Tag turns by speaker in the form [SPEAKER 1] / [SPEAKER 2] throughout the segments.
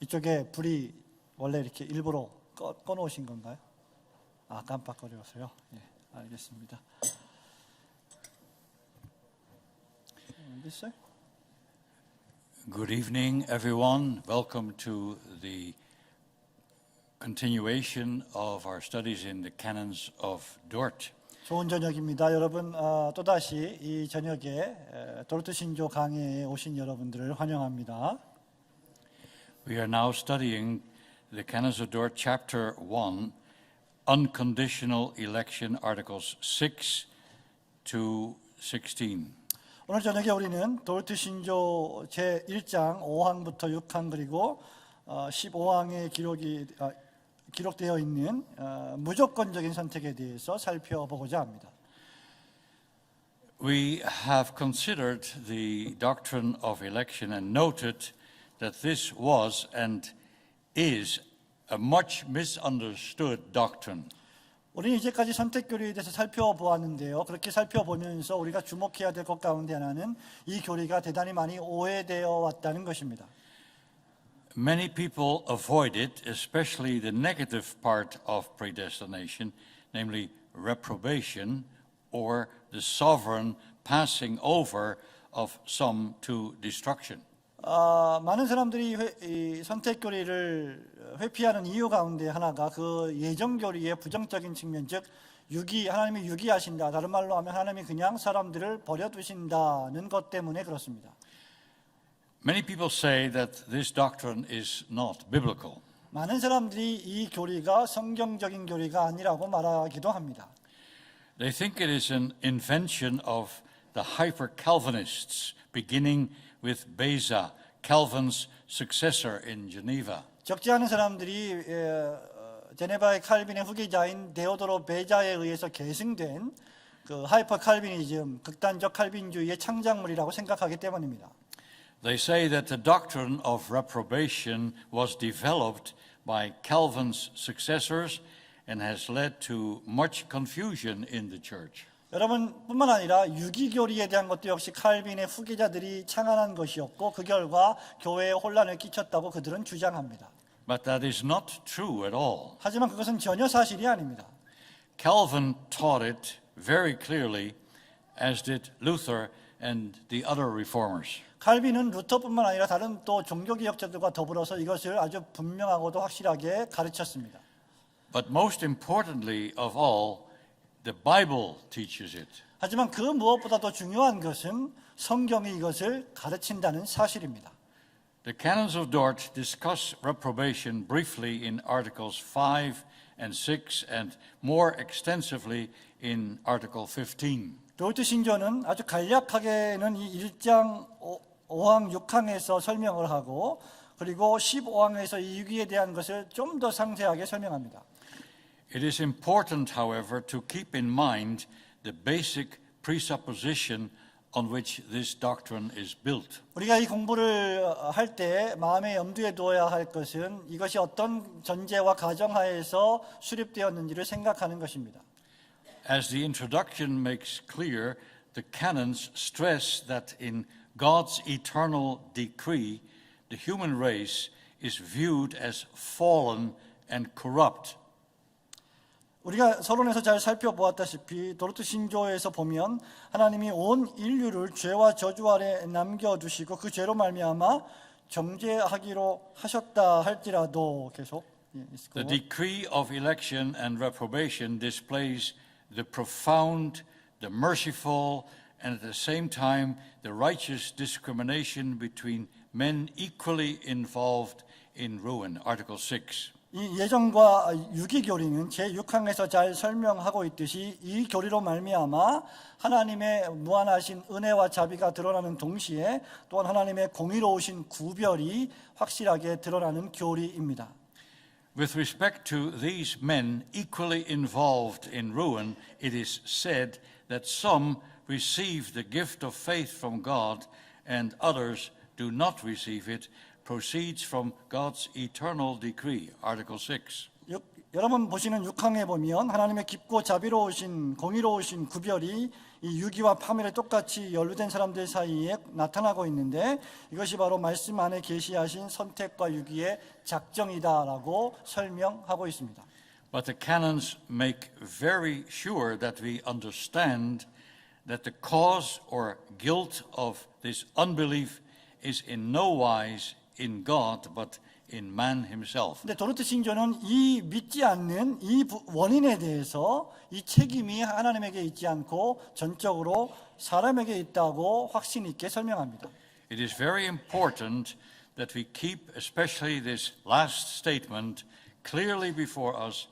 [SPEAKER 1] 이쪽에 불이 원래 이렇게 일부러 꺼놓으신 건가요? 깜빡거려서요. 예, 알겠습니다. 알겠어요?
[SPEAKER 2] Good evening, everyone. Welcome to the continuation of our studies in the canons of Dort.
[SPEAKER 1] 좋은 저녁입니다. 여러분, 또다시 이 저녁에 도르트 신조 강의에 오신 여러분들을 환영합니다.
[SPEAKER 2] We are now studying the canons of Dort, chapter 1, unconditional election, articles 6 to 16.
[SPEAKER 1] 오늘 저녁에 우리는 도르트 신조 제1장 5항부터 6항 그리고 15항의 기록되어 있는 무조건적인 선택에 대해서 살펴보고자 합니다.
[SPEAKER 2] We have considered the doctrine of election and noted that this was and is a much misunderstood doctrine.
[SPEAKER 1] 우리는 이제까지 선택교리에 대해서 살펴보았는데요. 그렇게 살펴보면서 우리가 주목해야 될 것 가운데 하나는 이 교리가 대단히 많이 오해되어 왔다는 것입니다.
[SPEAKER 2] Many people avoid it, especially the negative part of predestination, namely reprobation or the sovereign passing over of some to destruction.
[SPEAKER 1] 많은 사람들이 이 선택교리를 회피하는 이유 가운데 하나가 그 예정교리의 부정적인 측면, 즉 하나님이 유기하신다. 다른 말로 하면 하나님이 그냥 사람들을 버려두신다는 것 때문에 그렇습니다.
[SPEAKER 2] Many people say that this doctrine is not biblical.
[SPEAKER 1] 많은 사람들이 이 교리가 성경적인 교리가 아니라고 말하기도 합니다.
[SPEAKER 2] They think it is an invention of the hyper-Calvinists, beginning with Beza, Calvin's successor in Geneva.
[SPEAKER 1] 적지 않은 사람들이 제네바의 칼빈의 후계자인 데오도로 베자에 의해서 계승된 그 하이퍼 칼빈이즘, 극단적 칼빈주의의 창작물이라고 생각하기 때문입니다.
[SPEAKER 2] They say that the doctrine of reprobation was developed by Calvin's successors and has led to much confusion in the church.
[SPEAKER 1] 여러분뿐만 아니라 유기교리에 대한 것도 역시 칼빈의 후계자들이 창안한 것이었고 그 결과 교회에 혼란을 끼쳤다고 그들은 주장합니다.
[SPEAKER 2] But that is not true at all.
[SPEAKER 1] 하지만 그것은 전혀 사실이 아닙니다.
[SPEAKER 2] Calvin taught it very clearly, as did Luther and the other reformers.
[SPEAKER 1] 칼빈은 루터뿐만 아니라 다른 또 종교개혁자들과 더불어서 이것을 아주 분명하고도 확실하게 가르쳤습니다.
[SPEAKER 2] But most importantly of all, the Bible teaches it.
[SPEAKER 1] 하지만 그 무엇보다도 중요한 것은 성경이 이것을 가르친다는 사실입니다.
[SPEAKER 2] The canons of Dort discuss reprobation briefly in articles 5 and 6 and more extensively in article 15.
[SPEAKER 1] 도르트 신조는 아주 간략하게는 이 1장 5항 6항에서 설명을 하고 그리고 15항에서 이 유기에 대한 것을 좀 더 상세하게 설명합니다.
[SPEAKER 2] It is important, however, to keep in mind the basic presupposition on which this doctrine is built.
[SPEAKER 1] 우리가 이 공부를 할 때 마음에 염두에 두어야 할 것은 이것이 어떤 전제와 가정하에서 수립되었는지를 생각하는 것입니다.
[SPEAKER 2] As the introduction makes clear, the canons stress that in God's eternal decree, the human race is viewed as fallen and corrupt.
[SPEAKER 1] 우리가 서론에서 잘 살펴보았다시피 도르트 신조에서 보면 하나님이 온 인류를 죄와 저주 아래 남겨두시고 그 죄로 말미암아 정죄하기로 하셨다 할지라도 계속
[SPEAKER 2] The decree of election and reprobation displays the profound, the merciful, and at the same time the righteous discrimination between men equally involved in ruin. Article 6.
[SPEAKER 1] 이 예정과 유기교리는 제6항에서 잘 설명하고 있듯이 이 교리로 말미암아 하나님의 무한하신 은혜와 자비가 드러나는 동시에 또한 하나님의 공의로우신 구별이 확실하게 드러나는 교리입니다.
[SPEAKER 2] With respect to these men equally involved in ruin, it is said that some receive the gift of faith from God and others do not receive it, proceeds from God's eternal decree. Article 6.
[SPEAKER 1] 여러분 보시는 6항에 보면 하나님의 깊고 자비로우신 공의로우신 구별이 이 유기와 파멸에 똑같이 연루된 사람들 사이에 나타나고 있는데 이것이 바로 말씀 안에 계시하신 선택과 유기의 작정이다라고 설명하고 있습니다.
[SPEAKER 2] But the canons make very sure that we understand that the cause or guilt of this unbelief is in no wise in God, but in man himself.
[SPEAKER 1] 근데 도르트 신조는 이 믿지 않는 이 원인에 대해서 이 책임이 하나님에게 있지 않고 전적으로 사람에게 있다고 확신 있게 설명합니다.
[SPEAKER 2] It is very important that we keep especially this last statement clearly before us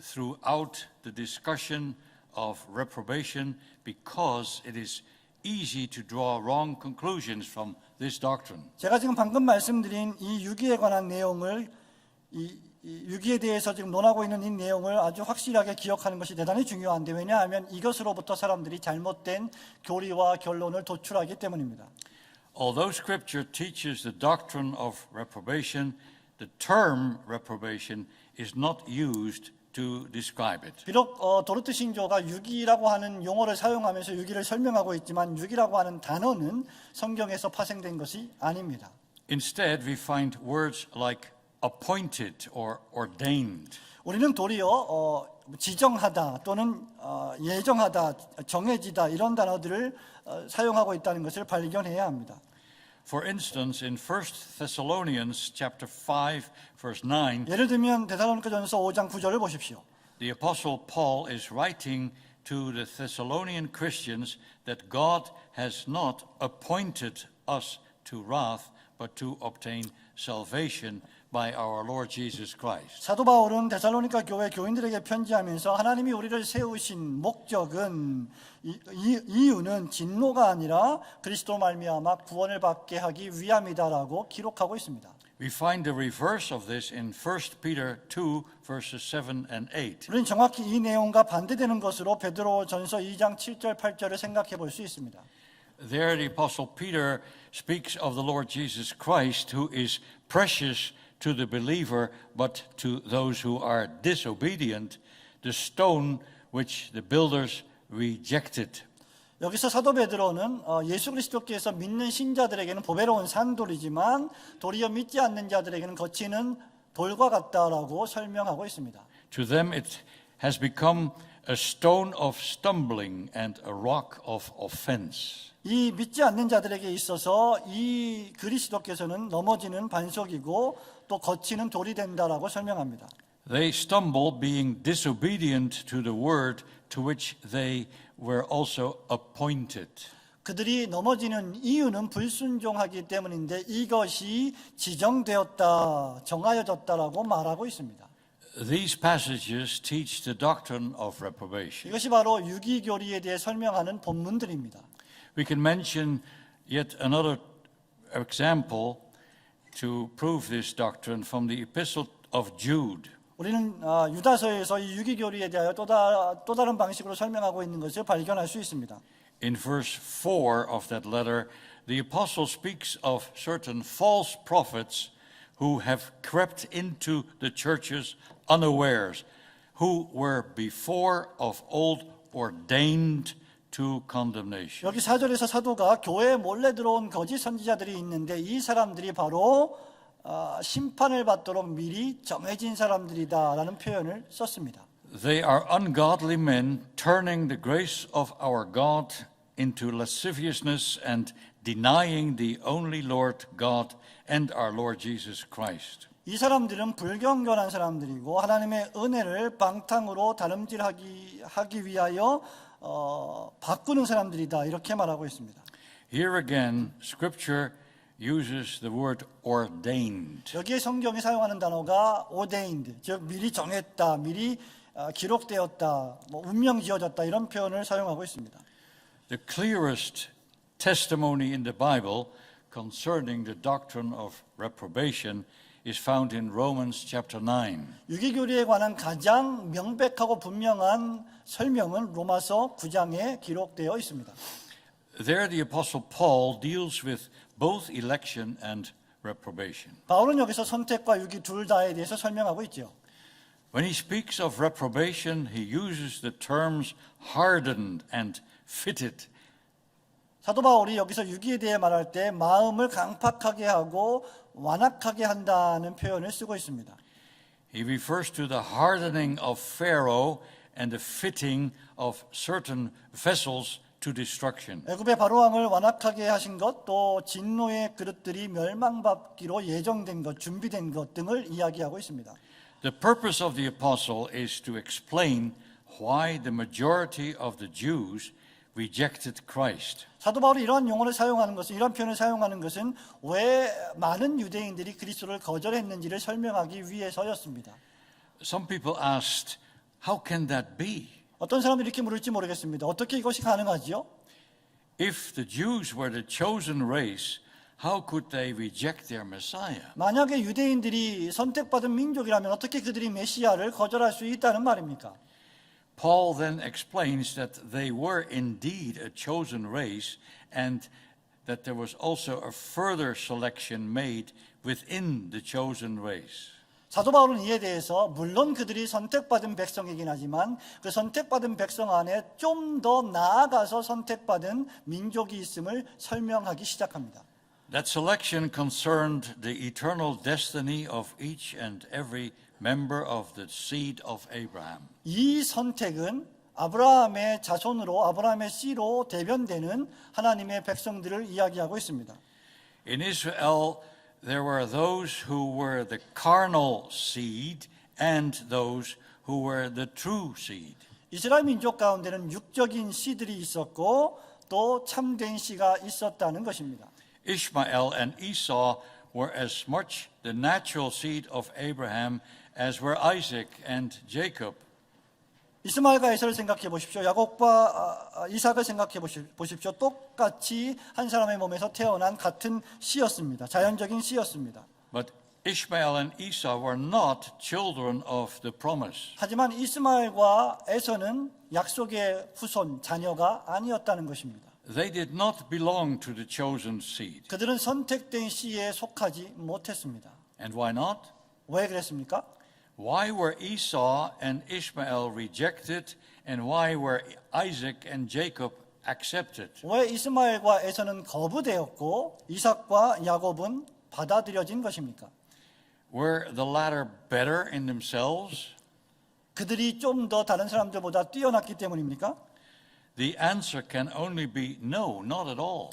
[SPEAKER 2] throughout the discussion of reprobation because it is easy to draw wrong conclusions from this doctrine.
[SPEAKER 1] 제가 지금 방금 말씀드린 이 유기에 관한 내용을 이 유기에 대해서 지금 논하고 있는 이 내용을 아주 확실하게 기억하는 것이 대단히 중요한데 왜냐하면 이것으로부터 사람들이 잘못된 교리와 결론을 도출하기 때문입니다.
[SPEAKER 2] Although Scripture teaches the doctrine of reprobation, the term reprobation is not used to describe it.
[SPEAKER 1] 비록 도르트 신조가 유기라고 하는 용어를 사용하면서 유기를 설명하고 있지만 유기라고 하는 단어는 성경에서 파생된 것이 아닙니다.
[SPEAKER 2] Instead, we find words like appointed or ordained.
[SPEAKER 1] 우리는 도리어 지정하다 또는 예정하다, 정해지다 이런 단어들을 사용하고 있다는 것을 발견해야 합니다.
[SPEAKER 2] For instance, in 1 Thessalonians chapter 5, verse 9,
[SPEAKER 1] 예를 들면 데살로니가전서 5장 9절을 보십시오.
[SPEAKER 2] the apostle Paul is writing to the Thessalonian Christians that God has not appointed us to wrath, but to obtain salvation by our Lord Jesus Christ.
[SPEAKER 1] 사도 바울은 데살로니가 교회 교인들에게 편지하면서 하나님이 우리를 세우신 목적은 이유는 진노가 아니라 그리스도 말미암아 구원을 받게 하기 위함이다라고 기록하고 있습니다.
[SPEAKER 2] We find the reverse of this in 1 Peter 2, verses 7 and 8.
[SPEAKER 1] 우리는 정확히 이 내용과 반대되는 것으로 베드로전서 2장 7절 8절을 생각해 볼 수 있습니다.
[SPEAKER 2] There the apostle Peter speaks of the Lord Jesus Christ, who is precious to the believer, but to those who are disobedient, the stone which the builders rejected.
[SPEAKER 1] 여기서 사도 베드로는 예수 그리스도께서 믿는 신자들에게는 보배로운 산돌이지만 도리어 믿지 않는 자들에게는 거치는 돌과 같다라고 설명하고 있습니다.
[SPEAKER 2] To them it has become a stone of stumbling and a rock of offense.
[SPEAKER 1] 이 믿지 않는 자들에게 있어서 이 그리스도께서는 넘어지는 반석이고 또 거치는 돌이 된다라고 설명합니다.
[SPEAKER 2] They stumble being disobedient to the word to which they were also appointed.
[SPEAKER 1] 그들이 넘어지는 이유는 불순종하기 때문인데 이것이 지정되었다, 정하여졌다라고 말하고 있습니다.
[SPEAKER 2] These passages teach the doctrine of reprobation.
[SPEAKER 1] 이것이 바로 유기교리에 대해 설명하는 본문들입니다.
[SPEAKER 2] We can mention yet another example to prove this doctrine from the Epistle of Jude.
[SPEAKER 1] 우리는 유다서에서 이 유기교리에 대하여 또 다른 방식으로 설명하고 있는 것을 발견할 수 있습니다.
[SPEAKER 2] In verse 4 of that letter, the apostle speaks of certain false prophets who have crept into the churches unawares, who were before of old ordained to condemnation.
[SPEAKER 1] 여기 4절에서 사도가 교회에 몰래 들어온 거짓 선지자들이 있는데 이 사람들이 바로 심판을 받도록 미리 정해진 사람들이다라는 표현을 썼습니다.
[SPEAKER 2] They are ungodly men turning the grace of our God into lasciviousness and denying the only Lord God and our Lord Jesus Christ.
[SPEAKER 1] 이 사람들은 불경건한 사람들이고 하나님의 은혜를 방탕으로 다름질하기 위하여 바꾸는 사람들이다 이렇게 말하고 있습니다.
[SPEAKER 2] Here again, Scripture uses the word ordained.
[SPEAKER 1] 여기에 성경이 사용하는 단어가 ordained, 즉 미리 정했다, 미리 기록되었다, 운명 지어졌다 이런 표현을 사용하고 있습니다.
[SPEAKER 2] The clearest testimony in the Bible concerning the doctrine of reprobation is found in Romans chapter 9.
[SPEAKER 1] 유기교리에 관한 가장 명백하고 분명한 설명은 로마서 9장에 기록되어 있습니다.
[SPEAKER 2] There the apostle Paul deals with both election and reprobation.
[SPEAKER 1] 바울은 여기서 선택과 유기 둘 다에 대해서 설명하고 있죠.
[SPEAKER 2] When he speaks of reprobation, he uses the terms hardened and fitted.
[SPEAKER 1] 사도 바울이 여기서 유기에 대해 말할 때 마음을 강팍하게 하고 완악하게 한다는 표현을 쓰고 있습니다.
[SPEAKER 2] He refers to the hardening of Pharaoh and the fitting of certain vessels to destruction.
[SPEAKER 1] 애굽의 바로왕을 완악하게 하신 것, 또 진노의 그릇들이 멸망받기로 예정된 것, 준비된 것 등을 이야기하고 있습니다.
[SPEAKER 2] The purpose of the apostle is to explain why the majority of the Jews rejected Christ.
[SPEAKER 1] 사도 바울이 이러한 용어를 사용하는 것은, 이런 표현을 사용하는 것은 왜 많은 유대인들이 그리스도를 거절했는지를 설명하기 위해서였습니다.
[SPEAKER 2] Some people asked, how can that be?
[SPEAKER 1] 어떤 사람들이 이렇게 물을지 모르겠습니다. 어떻게 이것이 가능하지요?
[SPEAKER 2] If the Jews were the chosen race, how could they reject their Messiah?
[SPEAKER 1] 만약에 유대인들이 선택받은 민족이라면 어떻게 그들이 메시아를 거절할 수 있다는 말입니까?
[SPEAKER 2] Paul then explains that they were indeed a chosen race and that there was also a further selection made within the chosen race.
[SPEAKER 1] 사도 바울은 이에 대해서 물론 그들이 선택받은 백성이긴 하지만 그 선택받은 백성 안에 좀 더 나아가서 선택받은 민족이 있음을 설명하기 시작합니다.
[SPEAKER 2] That selection concerned the eternal destiny of each and every member of the seed of Abraham.
[SPEAKER 1] 이 선택은 아브라함의 자손으로 아브라함의 씨로 대변되는 하나님의 백성들을 이야기하고 있습니다.
[SPEAKER 2] In Israel, there were those who were the carnal seed and those who were the true seed.
[SPEAKER 1] 이스라엘 민족 가운데는 육적인 씨들이 있었고 또 참된 씨가 있었다는 것입니다.
[SPEAKER 2] Ishmael and Esau were as much the natural seed of Abraham as were Isaac and Jacob.
[SPEAKER 1] 이스마엘과 에서를 생각해 보십시오. 야곱과 이삭을 생각해 보십시오. 똑같이 한 사람의 몸에서 태어난 같은 씨였습니다. 자연적인 씨였습니다.
[SPEAKER 2] But Ishmael and Esau were not children of the promise.
[SPEAKER 1] 하지만 이스마엘과 에서는 약속의 후손, 자녀가 아니었다는 것입니다.
[SPEAKER 2] They did not belong to the chosen seed.
[SPEAKER 1] 그들은 선택된 씨에 속하지 못했습니다.
[SPEAKER 2] And why not?
[SPEAKER 1] 왜 그랬습니까?
[SPEAKER 2] Why were Esau and Ishmael rejected and why were Isaac and Jacob accepted?
[SPEAKER 1] 왜 이스마엘과 에서는 거부되었고 이삭과 야곱은 받아들여진 것입니까?
[SPEAKER 2] Were the latter better in themselves?
[SPEAKER 1] 그들이 좀 더 다른 사람들보다 뛰어났기 때문입니까?
[SPEAKER 2] The answer can only be no, not at all.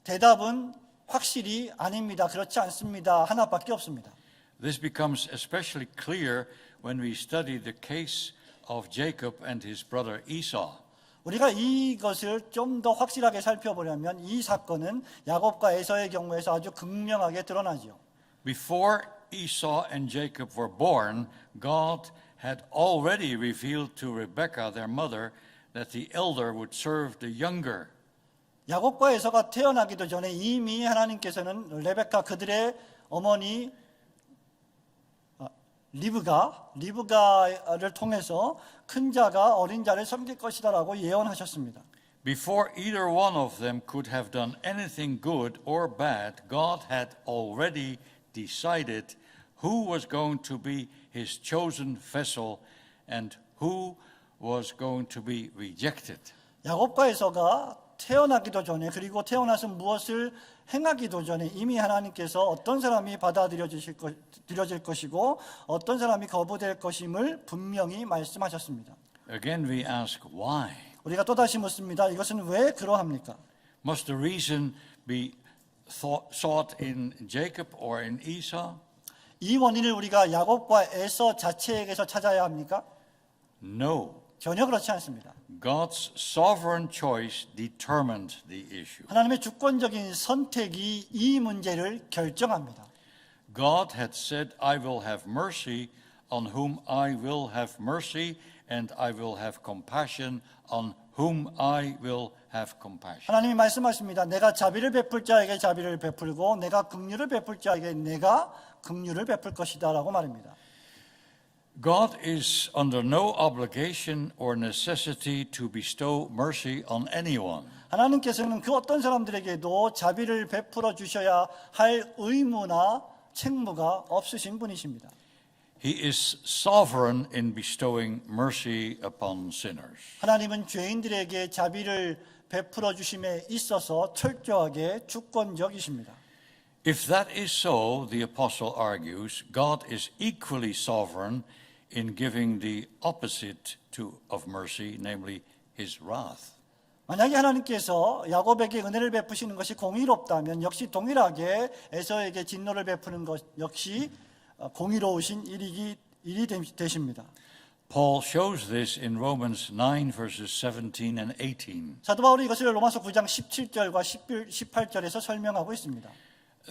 [SPEAKER 1] 대답은 확실히 아닙니다. 그렇지 않습니다. 하나밖에 없습니다.
[SPEAKER 2] This becomes especially clear when we study the case of Jacob and his brother Esau.
[SPEAKER 1] 우리가 이것을 좀 더 확실하게 살펴보려면 이 사건은 야곱과 에서의 경우에서 아주 극명하게 드러나지요.
[SPEAKER 2] Before Esau and Jacob were born, God had already revealed to Rebekah, their mother, that the elder would serve the younger.
[SPEAKER 1] 야곱과 에서가 태어나기도 전에 이미 하나님께서는 레베카 그들의 어머니 리브가를 통해서 큰 자가 어린 자를 섬길 것이다라고 예언하셨습니다.
[SPEAKER 2] Before either one of them could have done anything good or bad, God had already decided who was going to be his chosen vessel and who was going to be rejected.
[SPEAKER 1] 야곱과 에서가 태어나기도 전에 그리고 태어나서 무엇을 행하기도 전에 이미 하나님께서 어떤 사람이 받아들여질 것이고 어떤 사람이 거부될 것임을 분명히 말씀하셨습니다.
[SPEAKER 2] Again we ask why?
[SPEAKER 1] 우리가 또다시 묻습니다. 이것은 왜 그러합니까?
[SPEAKER 2] Must the reason be sought in Jacob or in Esau?
[SPEAKER 1] 이 원인을 우리가 야곱과 에서 자체에게서 찾아야 합니까?
[SPEAKER 2] No.
[SPEAKER 1] 전혀 그렇지 않습니다.
[SPEAKER 2] God's sovereign choice determined the issue.
[SPEAKER 1] 하나님의 주권적인 선택이 이 문제를 결정합니다.
[SPEAKER 2] God had said, I will have mercy on whom I will have mercy, and I will have compassion on whom I will have compassion.
[SPEAKER 1] 하나님이 말씀하십니다. 내가 자비를 베풀 자에게 자비를 베풀고 내가 긍휼을 베풀 자에게 내가 긍휼을 베풀 것이다라고 말합니다.
[SPEAKER 2] God is under no obligation or necessity to bestow mercy on anyone.
[SPEAKER 1] 하나님께서는 그 어떤 사람들에게도 자비를 베풀어 주셔야 할 의무나 책무가 없으신 분이십니다.
[SPEAKER 2] He is sovereign in bestowing mercy upon sinners.
[SPEAKER 1] 하나님은 죄인들에게 자비를 베풀어 주심에 있어서 철저하게 주권적이십니다.
[SPEAKER 2] If that is so, the apostle argues, God is equally sovereign in giving the opposite of mercy, namely his wrath.
[SPEAKER 1] 만약에 하나님께서 야곱에게 은혜를 베푸시는 것이 공의롭다면 역시 동일하게 에서에게 진노를 베푸는 것 역시 공의로우신 일이 되십니다.
[SPEAKER 2] Paul shows this in Romans 9 verses 17 and 18.
[SPEAKER 1] 사도 바울이 이것을 로마서 9장 17절과 18절에서 설명하고 있습니다.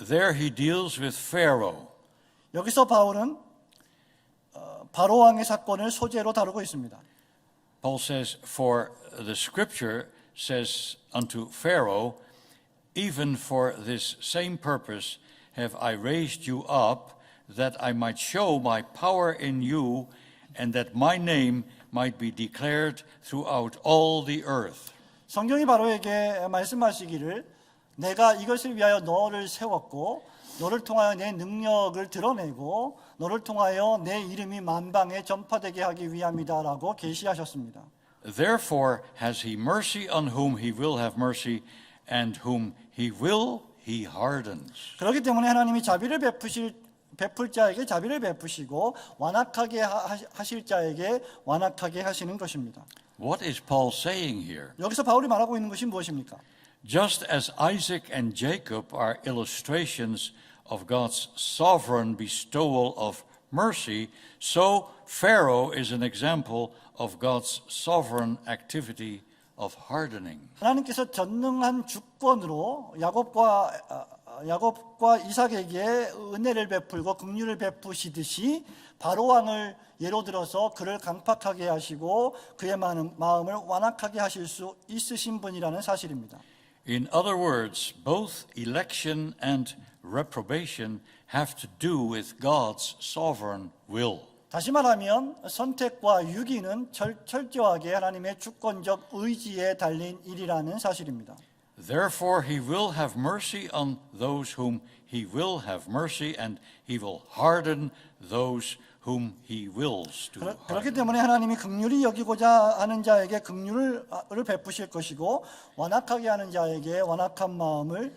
[SPEAKER 2] There he deals with Pharaoh.
[SPEAKER 1] 여기서 바울은 바로 왕의 사건을 소재로 다루고 있습니다.
[SPEAKER 2] Paul says, for the scripture says unto Pharaoh, even for this same purpose have I raised you up, that I might show my power in you, and that my name might be declared throughout all the earth.
[SPEAKER 1] 성경이 바로에게 말씀하시기를 내가 이것을 위하여 너를 세웠고 너를 통하여 내 능력을 드러내고 너를 통하여 내 이름이 만방에 전파되게 하기 위함이다라고 계시하셨습니다.
[SPEAKER 2] Therefore has he mercy on whom he will have mercy, and whom he will he hardens.
[SPEAKER 1] 그렇기 때문에 하나님이 자비를 베풀 자에게 자비를 베푸시고 완악하게 하실 자에게 완악하게 하시는 것입니다.
[SPEAKER 2] What is Paul saying here?
[SPEAKER 1] 여기서 바울이 말하고 있는 것이 무엇입니까?
[SPEAKER 2] Just as Isaac and Jacob are illustrations of God's sovereign bestowal of mercy, so Pharaoh is an example of God's sovereign activity of hardening.
[SPEAKER 1] 하나님께서 전능한 주권으로 야곱과 이삭에게 은혜를 베풀고 긍휼을 베푸시듯이 바로 왕을 예로 들어서 그를 강팍하게 하시고 그의 마음을 완악하게 하실 수 있으신 분이라는 사실입니다.
[SPEAKER 2] In other words, both election and reprobation have to do with God's sovereign will.
[SPEAKER 1] 다시 말하면 선택과 유기는 철저하게 하나님의 주권적 의지에 달린 일이라는 사실입니다.
[SPEAKER 2] Therefore he will have mercy on those whom he will have mercy, and he will harden those whom he wills to
[SPEAKER 1] 그렇기
[SPEAKER 2] harden.
[SPEAKER 1] 때문에 하나님이 긍휼히 여기고자 하는 자에게 긍휼을 베푸실 것이고 완악하게 하는 자에게 완악한 마음을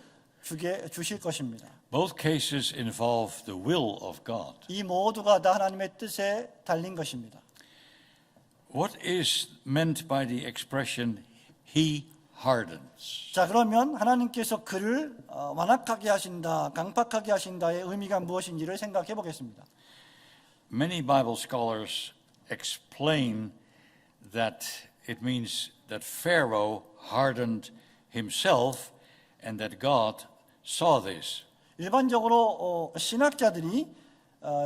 [SPEAKER 1] 주실 것입니다.
[SPEAKER 2] Both cases involve the will of God.
[SPEAKER 1] 이 모두가 다 하나님의 뜻에 달린 것입니다.
[SPEAKER 2] What is meant by the expression he hardens?
[SPEAKER 1] 자, 그러면 하나님께서 그를 완악하게 하신다, 강팍하게 하신다의 의미가 무엇인지를 생각해 보겠습니다.
[SPEAKER 2] Many Bible scholars explain that it means that Pharaoh hardened himself and that God saw this.
[SPEAKER 1] 일반적으로 신학자들이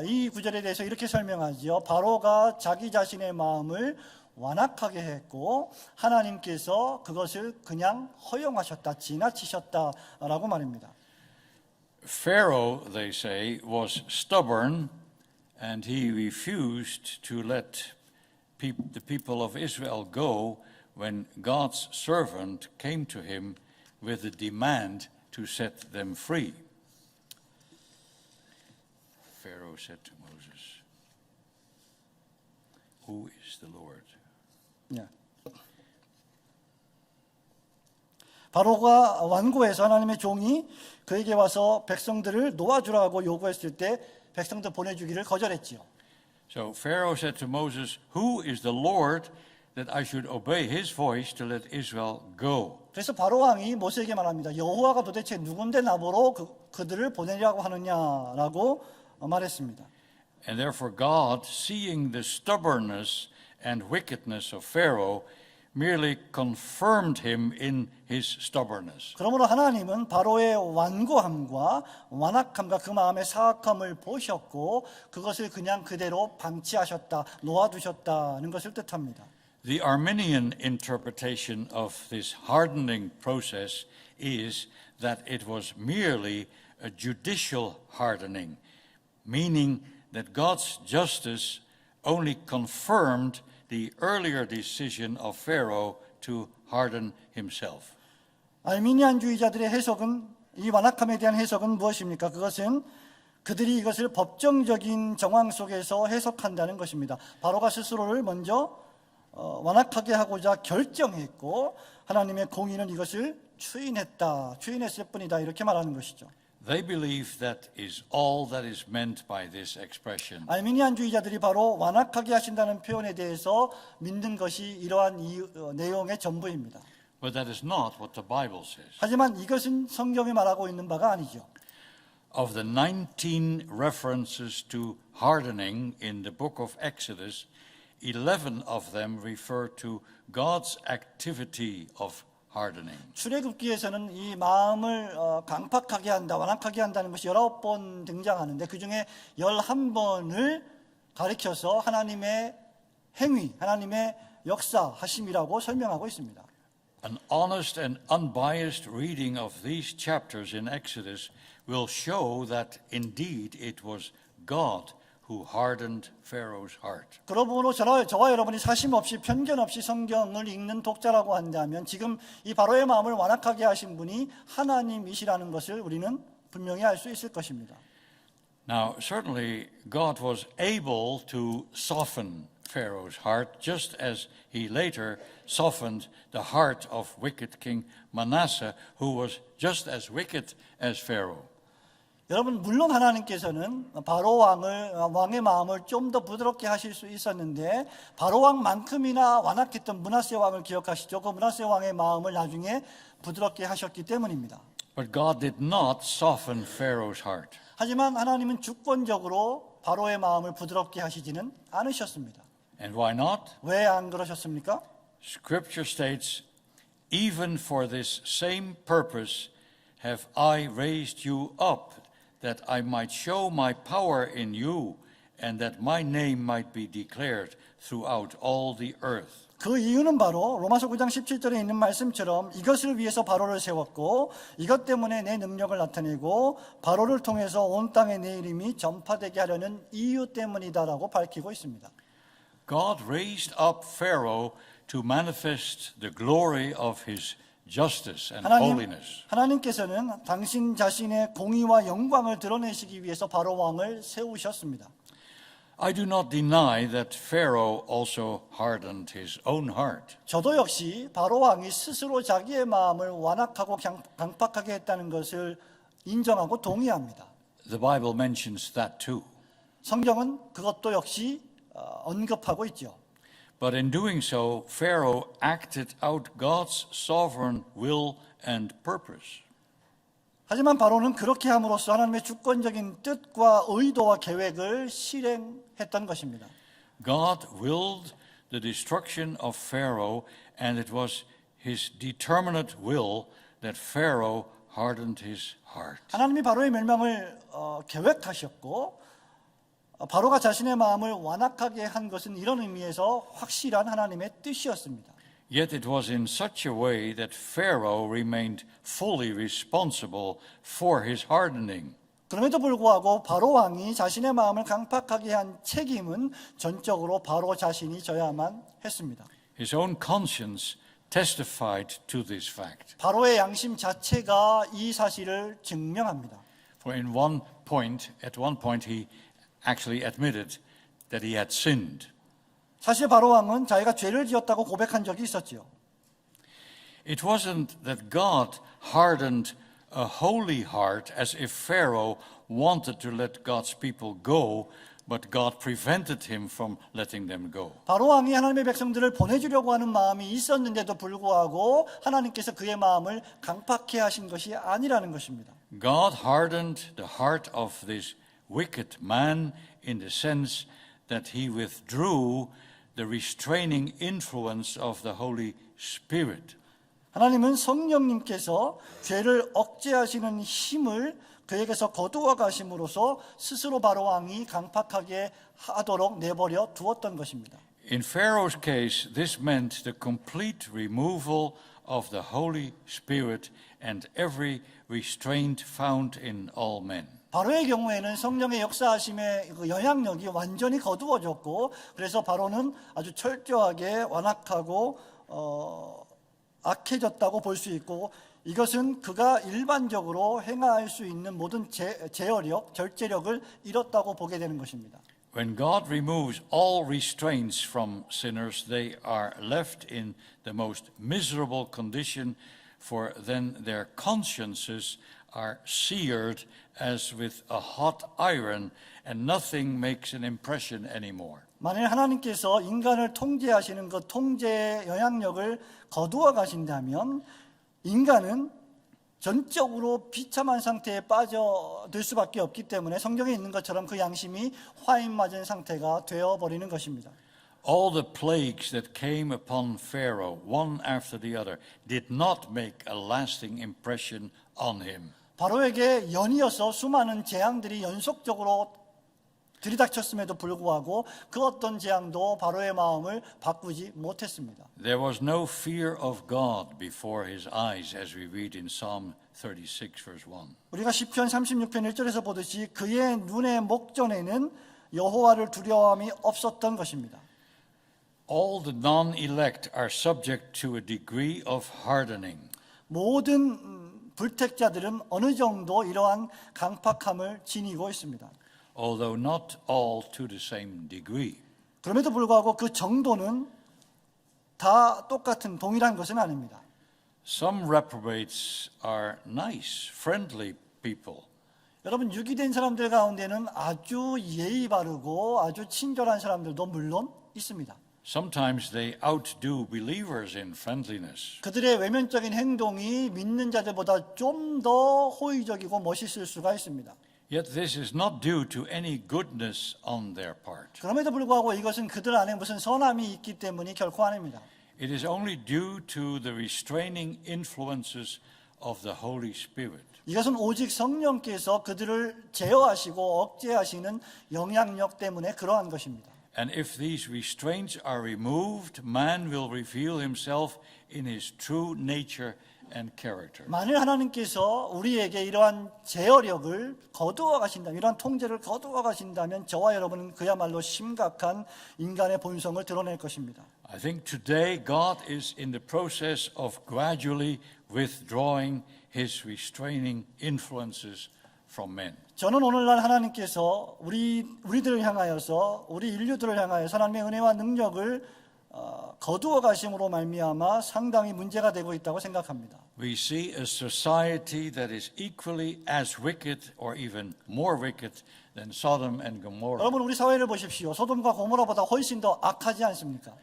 [SPEAKER 1] 이 구절에 대해서 이렇게 설명하지요. 바로가 자기 자신의 마음을 완악하게 했고 하나님께서 그것을 그냥 허용하셨다, 지나치셨다라고 말입니다.
[SPEAKER 2] Pharaoh, they say, was stubborn, and he refused to let the people of Israel go when God's servant came to him with a demand to set them free. Pharaoh said to Moses, "Who is the Lord?"
[SPEAKER 1] 예. 바로가 완고해서 하나님의 종이 그에게 와서 백성들을 놓아주라고 요구했을 때 백성들 보내주기를 거절했지요.
[SPEAKER 2] So Pharaoh said to Moses, "Who is the Lord that I should obey his voice to let Israel go?"
[SPEAKER 1] 그래서 바로 왕이 모세에게 말합니다. 여호와가 도대체 누군데 나보러 그들을 보내려고 하느냐라고 말했습니다.
[SPEAKER 2] And therefore God, seeing the stubbornness and wickedness of Pharaoh, merely confirmed him in his stubbornness.
[SPEAKER 1] 그러므로 하나님은 바로의 완고함과 완악함과 그 마음의 사악함을 보셨고 그것을 그냥 그대로 방치하셨다, 놓아두셨다는 것을 뜻합니다.
[SPEAKER 2] The Arminian interpretation of this hardening process is that it was merely a judicial hardening, meaning that God's justice only confirmed the earlier decision of Pharaoh to harden himself.
[SPEAKER 1] 알미니안주의자들의 해석은 이 완악함에 대한 해석은 무엇입니까? 그것은 그들이 이것을 법정적인 정황 속에서 해석한다는 것입니다. 바로가 스스로를 먼저 완악하게 하고자 결정했고 하나님의 공의는 이것을 추인했을 뿐이다 이렇게 말하는 것이죠.
[SPEAKER 2] They believe that is all that is meant by this expression.
[SPEAKER 1] 알미니안주의자들이 바로 완악하게 하신다는 표현에 대해서 믿는 것이 이러한 내용의 전부입니다.
[SPEAKER 2] But that is not what the Bible says.
[SPEAKER 1] 하지만 이것은 성경이 말하고 있는 바가 아니죠.
[SPEAKER 2] Of the 19 references to hardening in the book of Exodus, 11 of them refer to God's activity of hardening.
[SPEAKER 1] 출애굽기에서는 이 마음을 강팍하게 한다, 완악하게 한다는 것이 19번 등장하는데 그중에 11번을 가리켜서 하나님의 행위, 하나님의 역사하심이라고 설명하고 있습니다.
[SPEAKER 2] An honest and unbiased reading of these chapters in Exodus will show that indeed it was God who hardened Pharaoh's heart.
[SPEAKER 1] 그러므로 저와 여러분이 사심 없이 편견 없이 성경을 읽는 독자라고 한다면 지금 이 바로의 마음을 완악하게 하신 분이 하나님이시라는 것을 우리는 분명히 알 수 있을 것입니다.
[SPEAKER 2] Now, certainly God was able to soften Pharaoh's heart, just as he later softened the heart of wicked King Manasseh, who was just as wicked as Pharaoh.
[SPEAKER 1] 여러분 물론 하나님께서는 바로 왕의 마음을 좀 더 부드럽게 하실 수 있었는데 바로 왕만큼이나 완악했던 므낫세 왕을 기억하시죠? 그 므낫세 왕의 마음을 나중에 부드럽게 하셨기 때문입니다.
[SPEAKER 2] But God did not soften Pharaoh's heart.
[SPEAKER 1] 하지만 하나님은 주권적으로 바로의 마음을 부드럽게 하시지는 않으셨습니다.
[SPEAKER 2] And why not?
[SPEAKER 1] 왜 안 그러셨습니까?
[SPEAKER 2] Scripture states, even for this same purpose have I raised you up, that I might show my power in you, and that my name might be declared throughout all the earth.
[SPEAKER 1] 그 이유는 바로 로마서 9장 17절에 있는 말씀처럼 이것을 위해서 바로를 세웠고 이것 때문에 내 능력을 나타내고 바로를 통해서 온 땅에 내 이름이 전파되게 하려는 이유 때문이다라고 밝히고 있습니다.
[SPEAKER 2] God raised up Pharaoh to manifest the glory of his justice and holiness.
[SPEAKER 1] 하나님께서는 당신 자신의 공의와 영광을 드러내시기 위해서 바로 왕을 세우셨습니다.
[SPEAKER 2] I do not deny that Pharaoh also hardened his own heart.
[SPEAKER 1] 저도 역시 바로 왕이 스스로 자기의 마음을 완악하고 강팍하게 했다는 것을 인정하고 동의합니다.
[SPEAKER 2] The Bible mentions that too.
[SPEAKER 1] 성경은 그것도 역시 언급하고 있죠.
[SPEAKER 2] But in doing so, Pharaoh acted out God's sovereign will and purpose.
[SPEAKER 1] 하지만 바로는 그렇게 함으로써 하나님의 주권적인 뜻과 의도와 계획을 실행했던 것입니다.
[SPEAKER 2] God willed the destruction of Pharaoh, and it was his determinate will that Pharaoh hardened his heart.
[SPEAKER 1] 하나님이 바로의 멸망을 계획하셨고 바로가 자신의 마음을 완악하게 한 것은 이런 의미에서 확실한 하나님의 뜻이었습니다.
[SPEAKER 2] Yet it was in such a way that Pharaoh remained fully responsible for his hardening.
[SPEAKER 1] 그럼에도 불구하고 바로 왕이 자신의 마음을 강팍하게 한 책임은 전적으로 바로 자신이 져야만 했습니다.
[SPEAKER 2] His own conscience testified to this fact.
[SPEAKER 1] 바로의 양심 자체가 이 사실을 증명합니다.
[SPEAKER 2] For at one point he actually admitted that he had sinned.
[SPEAKER 1] 사실 바로 왕은 자기가 죄를 지었다고 고백한 적이 있었지요.
[SPEAKER 2] It wasn't that God hardened a holy heart as if Pharaoh wanted to let God's people go, but God prevented him from letting them go.
[SPEAKER 1] 바로 왕이 하나님의 백성들을 보내주려고 하는 마음이 있었는데도 불구하고 하나님께서 그의 마음을 강팍해 하신 것이 아니라는 것입니다.
[SPEAKER 2] God hardened the heart of this wicked man in the sense that he withdrew the restraining influence of the Holy Spirit.
[SPEAKER 1] 하나님은 성령님께서 죄를 억제하시는 힘을 그에게서 거두어 가심으로써 스스로 바로 왕이 강팍하게 하도록 내버려 두었던 것입니다.
[SPEAKER 2] In Pharaoh's case, this meant the complete removal of the Holy Spirit and every restraint found in all men.
[SPEAKER 1] 바로의 경우에는 성령의 역사하심의 그 영향력이 완전히 거두어졌고 그래서 바로는 아주 철저하게 완악하고 악해졌다고 볼 수 있고 이것은 그가 일반적으로 행할 수 있는 모든 제어력, 절제력을 잃었다고 보게 되는 것입니다.
[SPEAKER 2] When God removes all restraints from sinners, they are left in the most miserable condition, for then their consciences are seared as with a hot iron, and nothing makes an impression anymore.
[SPEAKER 1] 만일 하나님께서 인간을 통제하시는 그 통제의 영향력을 거두어 가신다면 인간은 전적으로 비참한 상태에 빠져들 수밖에 없기 때문에 성경에 있는 것처럼 그 양심이 화인 맞은 상태가 되어버리는 것입니다.
[SPEAKER 2] All the plagues that came upon Pharaoh, one after the other, did not make a lasting impression on him.
[SPEAKER 1] 바로에게 연이어서 수많은 재앙들이 연속적으로 들이닥쳤음에도 불구하고 그 어떤 재앙도 바로의 마음을 바꾸지 못했습니다.
[SPEAKER 2] There was no fear of God before his eyes, as we read in Psalm 36, verse 1.
[SPEAKER 1] 우리가 시편 36편 1절에서 보듯이 그의 눈의 목전에는 여호와를 두려움이 없었던 것입니다.
[SPEAKER 2] All the non-elect are subject to a degree of hardening.
[SPEAKER 1] 모든 불택자들은 어느 정도 이러한 강팍함을 지니고 있습니다.
[SPEAKER 2] Although not all to the same degree.
[SPEAKER 1] 그럼에도 불구하고 그 정도는 다 똑같은 동일한 것은 아닙니다.
[SPEAKER 2] Some reprobates are nice, friendly people.
[SPEAKER 1] 여러분 유기된 사람들 가운데는 아주 예의 바르고 아주 친절한 사람들도 물론 있습니다.
[SPEAKER 2] Sometimes they outdo believers in friendliness.
[SPEAKER 1] 그들의 외면적인 행동이 믿는 자들보다 좀 더 호의적이고 멋있을 수가 있습니다.
[SPEAKER 2] Yet this is not due to any goodness on their part.
[SPEAKER 1] 그럼에도 불구하고 이것은 그들 안에 무슨 선함이 있기 때문이 결코 아닙니다.
[SPEAKER 2] It is only due to the restraining influences of the Holy Spirit.
[SPEAKER 1] 이것은 오직 성령께서 그들을 제어하시고 억제하시는 영향력 때문에 그러한 것입니다.
[SPEAKER 2] And if these restraints are removed, man will reveal himself in his true nature and character.
[SPEAKER 1] 만일 하나님께서 우리에게 이러한 제어력을 거두어 가신다면, 이러한 통제를 거두어 가신다면 저와 여러분은 그야말로 심각한 인간의 본성을 드러낼 것입니다.
[SPEAKER 2] I think today God is in the process of gradually withdrawing his restraining influences from men.
[SPEAKER 1] 저는 오늘날 하나님께서 우리들을 향하여서 우리 인류들을 향하여서 하나님의 은혜와 능력을 거두어 가심으로 말미암아 상당히 문제가 되고 있다고 생각합니다.
[SPEAKER 2] We see a society that is equally as wicked or even more wicked than Sodom and Gomorrah.
[SPEAKER 1] 여러분 우리 사회를 보십시오. 소돔과 고모라보다 훨씬 더 악하지 않습니까?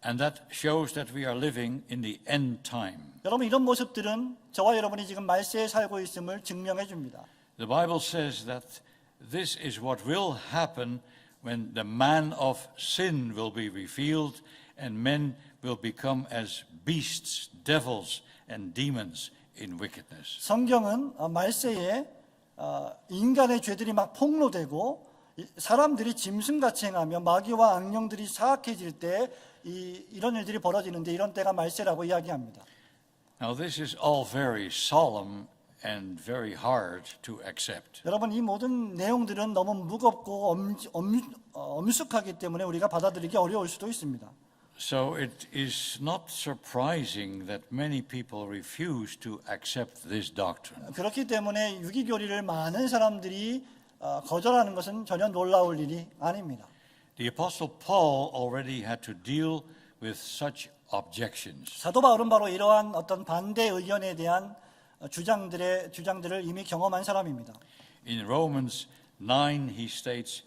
[SPEAKER 2] And that shows that we are living in the end time.
[SPEAKER 1] 여러분 이런 모습들은 저와 여러분이 지금 말세에 살고 있음을 증명해 줍니다.
[SPEAKER 2] The Bible says that this is what will happen when the man of sin will be revealed and men will become as beasts, devils and demons in wickedness.
[SPEAKER 1] 성경은 말세에 인간의 죄들이 막 폭로되고 사람들이 짐승같이 행하며 마귀와 악령들이 사악해질 때 이런 일들이 벌어지는데 이런 때가 말세라고 이야기합니다.
[SPEAKER 2] Now this is all very solemn and very hard to accept.
[SPEAKER 1] 여러분 이 모든 내용들은 너무 무겁고 엄숙하기 때문에 우리가 받아들이기 어려울 수도 있습니다.
[SPEAKER 2] So it is not surprising that many people refuse to accept this doctrine.
[SPEAKER 1] 그렇기 때문에 유기교리를 많은 사람들이 거절하는 것은 전혀 놀라울 일이 아닙니다.
[SPEAKER 2] The Apostle Paul already had to deal with such objections.
[SPEAKER 1] 사도 바울은 바로 이러한 어떤 반대 의견에 대한 주장들을 이미 경험한 사람입니다.
[SPEAKER 2] In Romans 9 he states,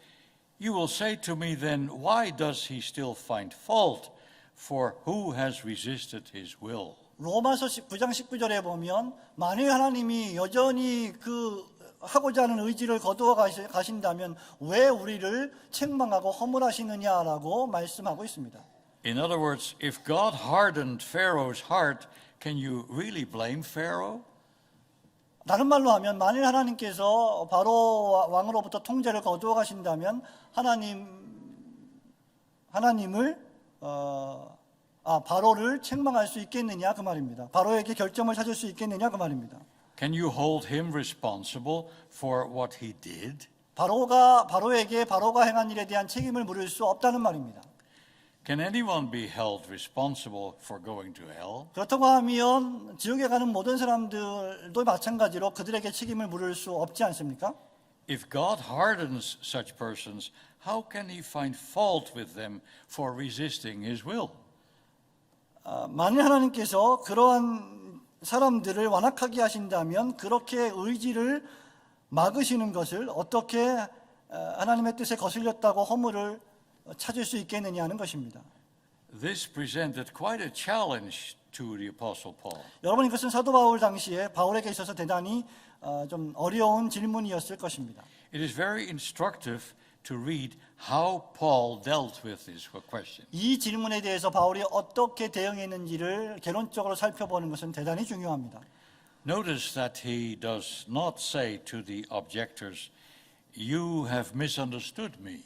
[SPEAKER 2] "You will say to me then, why does he still find fault? For who has resisted his will?"
[SPEAKER 1] 로마서 9장 19절에 보면 만일 하나님이 여전히 그 하고자 하는 의지를 거두어 가신다면 왜 우리를 책망하고 허물하시느냐라고 말씀하고 있습니다.
[SPEAKER 2] In other words, if God hardened Pharaoh's heart, can you really blame Pharaoh?
[SPEAKER 1] 다른 말로 하면 만일 하나님께서 바로 왕으로부터 통제를 거두어 가신다면 하나님을 바로를 책망할 수 있겠느냐 그 말입니다. 바로에게 결점을 찾을 수 있겠느냐 그 말입니다.
[SPEAKER 2] Can you hold him responsible for what he did?
[SPEAKER 1] 바로가 행한 일에 대한 책임을 물을 수 없다는 말입니다.
[SPEAKER 2] Can anyone be held responsible for going to hell?
[SPEAKER 1] 그렇다고 하면 지옥에 가는 모든 사람들도 마찬가지로 그들에게 책임을 물을 수 없지 않습니까?
[SPEAKER 2] If God hardens such persons, how can he find fault with them for resisting his will?
[SPEAKER 1] 만일 하나님께서 그러한 사람들을 완악하게 하신다면 그렇게 의지를 막으시는 것을 어떻게 하나님의 뜻에 거슬렸다고 허물을 찾을 수 있겠느냐 하는 것입니다.
[SPEAKER 2] This presented quite a challenge to the Apostle Paul.
[SPEAKER 1] 여러분 이것은 사도 바울 당시에 바울에게 있어서 대단히 좀 어려운 질문이었을 것입니다.
[SPEAKER 2] It is very instructive to read how Paul dealt with this question.
[SPEAKER 1] 이 질문에 대해서 바울이 어떻게 대응했는지를 개론적으로 살펴보는 것은 대단히 중요합니다.
[SPEAKER 2] Notice that he does not say to the objectors, "You have misunderstood me."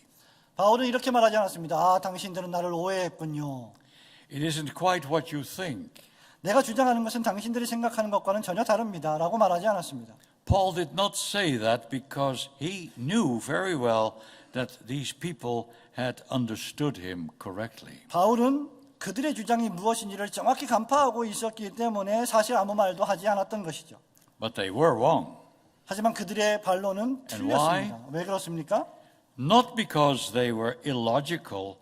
[SPEAKER 1] 바울은 이렇게 말하지 않았습니다. 아, 당신들은 나를 오해했군요.
[SPEAKER 2] It isn't quite what you think.
[SPEAKER 1] 내가 주장하는 것은 당신들이 생각하는 것과는 전혀 다릅니다. 라고 말하지 않았습니다.
[SPEAKER 2] Paul did not say that because he knew very well that these people had understood him correctly.
[SPEAKER 1] 바울은 그들의 주장이 무엇인지를 정확히 간파하고 있었기 때문에 사실 아무 말도 하지 않았던 것이죠.
[SPEAKER 2] But they were wrong.
[SPEAKER 1] 하지만 그들의 반론은 틀렸습니다. 왜 그렇습니까?
[SPEAKER 2] Not because they were illogical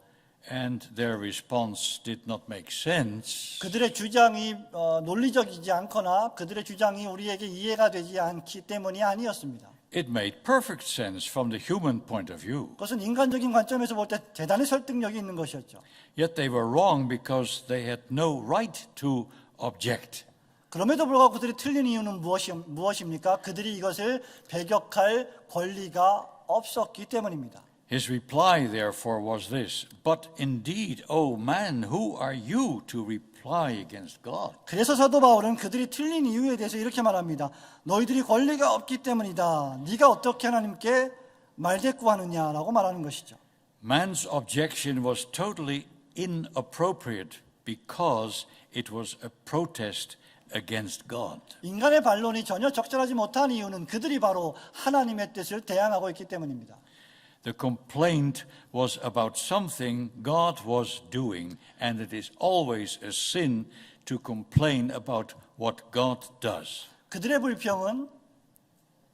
[SPEAKER 2] and their response did not make sense,
[SPEAKER 1] 그들의 주장이 논리적이지 않거나 그들의 주장이 우리에게 이해가 되지 않기 때문이 아니었습니다.
[SPEAKER 2] it made perfect sense from the human point of view.
[SPEAKER 1] 그것은 인간적인 관점에서 볼 때 대단히 설득력이 있는 것이었죠.
[SPEAKER 2] Yet they were wrong because they had no right to object.
[SPEAKER 1] 그럼에도 불구하고 그들이 틀린 이유는 무엇입니까? 그들이 이것을 배격할 권리가 없었기 때문입니다.
[SPEAKER 2] His reply, therefore, was this: "But indeed, O man, who are you to reply against God?"
[SPEAKER 1] 그래서 사도 바울은 그들이 틀린 이유에 대해서 이렇게 말합니다. 너희들이 권리가 없기 때문이다. 네가 어떻게 하나님께 말대꾸하느냐라고 말하는 것이죠.
[SPEAKER 2] Man's objection was totally inappropriate because it was a protest against God.
[SPEAKER 1] 인간의 반론이 전혀 적절하지 못한 이유는 그들이 바로 하나님의 뜻을 대항하고 있기 때문입니다.
[SPEAKER 2] The complaint was about something God was doing, and it is always a sin to complain about what God does.
[SPEAKER 1] 그들의 불평은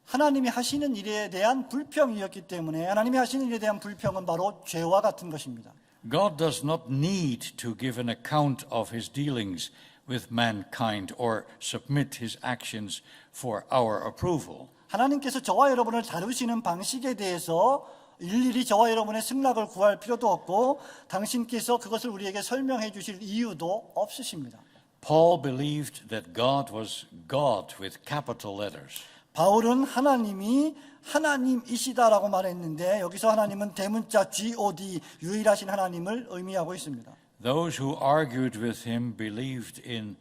[SPEAKER 1] 하나님이 하시는 일에 대한 불평이었기 때문에 하나님이 하시는 일에 대한 불평은 바로 죄와 같은 것입니다.
[SPEAKER 2] God does not need to give an account of his dealings with mankind or submit his actions for our approval.
[SPEAKER 1] 하나님께서 저와 여러분을 다루시는 방식에 대해서 일일이 저와 여러분의 승낙을 구할 필요도 없고 당신께서 그것을 우리에게 설명해 주실 이유도 없으십니다.
[SPEAKER 2] Paul believed that God was God with capital letters.
[SPEAKER 1] 바울은 하나님이 하나님이시다라고 말했는데 여기서 하나님은 대문자 God, 유일하신 하나님을 의미하고 있습니다.
[SPEAKER 2] Those who argued with him believed in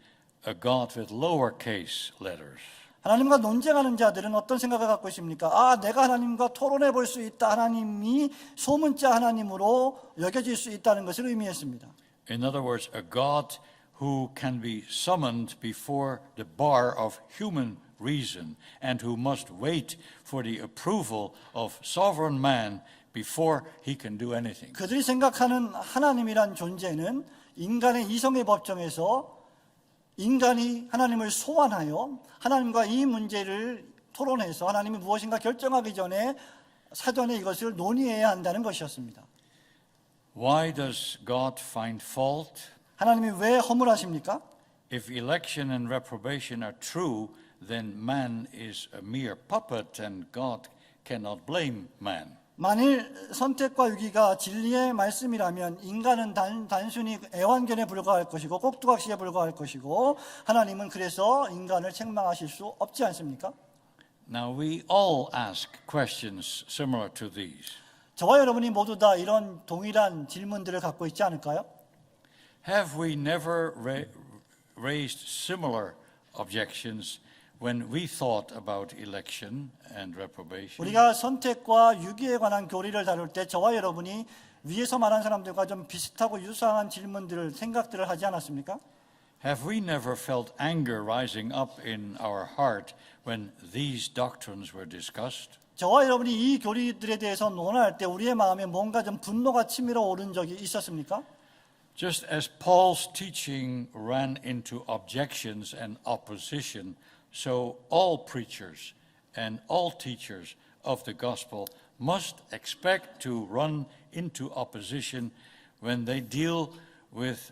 [SPEAKER 2] a God with lowercase letters.
[SPEAKER 1] 하나님과 논쟁하는 자들은 어떤 생각을 갖고 있습니까? 아, 내가 하나님과 토론해 볼 수 있다. 하나님이 소문자 하나님으로 여겨질 수 있다는 것을 의미했습니다.
[SPEAKER 2] In other words, a God who can be summoned before the bar of human reason and who must wait for the approval of sovereign man before he can do anything.
[SPEAKER 1] 그들이 생각하는 하나님이란 존재는 인간의 이성의 법정에서 인간이 하나님을 소환하여 하나님과 이 문제를 토론해서 하나님이 무엇인가 결정하기 전에 사전에 이것을 논의해야 한다는 것이었습니다.
[SPEAKER 2] Why does God find fault?
[SPEAKER 1] 하나님이 왜 허물하십니까?
[SPEAKER 2] If election and reprobation are true, then man is a mere puppet and God cannot blame man.
[SPEAKER 1] 만일 선택과 유기가 진리의 말씀이라면 인간은 단순히 애완견에 불과할 것이고 꼭두각시에 불과할 것이고 하나님은 그래서 인간을 책망하실 수 없지 않습니까?
[SPEAKER 2] Now we all ask questions similar to these.
[SPEAKER 1] 저와 여러분이 모두 다 이런 동일한 질문들을 갖고 있지 않을까요?
[SPEAKER 2] Have we never raised similar objections when we thought about election and reprobation?
[SPEAKER 1] 우리가 선택과 유기에 관한 교리를 다룰 때 저와 여러분이 위에서 말한 사람들과 좀 비슷하고 유사한 질문들을 생각들을 하지 않았습니까?
[SPEAKER 2] Have we never felt anger rising up in our heart when these doctrines were discussed?
[SPEAKER 1] 저와 여러분이 이 교리들에 대해서 논할 때 우리의 마음에 뭔가 좀 분노가 치밀어 오른 적이 있었습니까?
[SPEAKER 2] Just as Paul's teaching ran into objections and opposition, so all preachers and all teachers of the gospel must expect to run into opposition when they deal with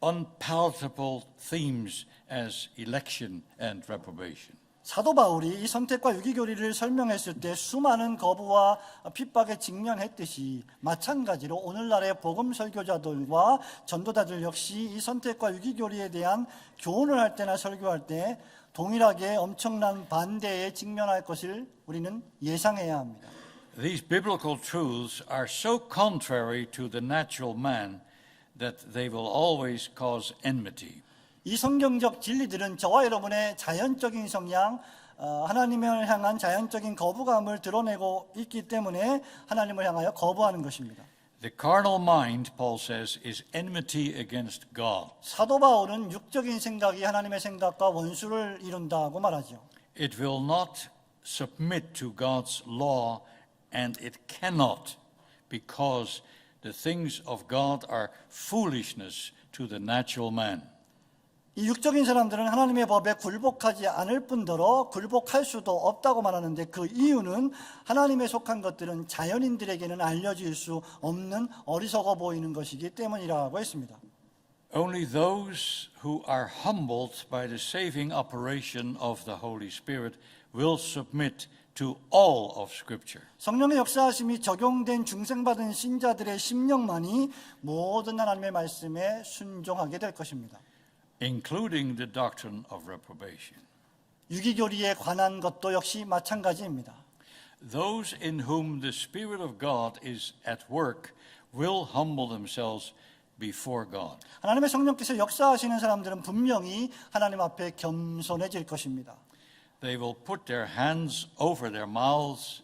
[SPEAKER 2] unpalatable themes as election and reprobation.
[SPEAKER 1] 사도 바울이 이 선택과 유기교리를 설명했을 때 수많은 거부와 핍박에 직면했듯이 마찬가지로 오늘날의 복음 설교자들과 전도자들 역시 이 선택과 유기교리에 대한 교훈을 할 때나 설교할 때 동일하게 엄청난 반대에 직면할 것을 우리는 예상해야 합니다.
[SPEAKER 2] These biblical truths are so contrary to the natural man that they will always cause enmity.
[SPEAKER 1] 이 성경적 진리들은 저와 여러분의 자연적인 성향, 하나님을 향한 자연적인 거부감을 드러내고 있기 때문에 하나님을 향하여 거부하는 것입니다.
[SPEAKER 2] The carnal mind, Paul says, is enmity against God.
[SPEAKER 1] 사도 바울은 육적인 생각이 하나님의 생각과 원수를 이룬다고 말하죠.
[SPEAKER 2] It will not submit to God's law, and it cannot, because the things of God are foolishness to the natural man.
[SPEAKER 1] 이 육적인 사람들은 하나님의 법에 굴복하지 않을 뿐더러 굴복할 수도 없다고 말하는데 그 이유는 하나님에 속한 것들은 자연인들에게는 알려질 수 없는 어리석어 보이는 것이기 때문이라고 했습니다.
[SPEAKER 2] Only those who are humbled by the saving operation of the Holy Spirit will submit to all of Scripture.
[SPEAKER 1] 성령의 역사하심이 적용된 중생받은 신자들의 심령만이 모든 하나님의 말씀에 순종하게 될 것입니다.
[SPEAKER 2] Including the doctrine of reprobation.
[SPEAKER 1] 유기교리에 관한 것도 역시 마찬가지입니다.
[SPEAKER 2] Those in whom the Spirit of God is at work will humble themselves before God.
[SPEAKER 1] 하나님의 성령께서 역사하시는 사람들은 분명히 하나님 앞에 겸손해질 것입니다.
[SPEAKER 2] They will put their hands over their mouths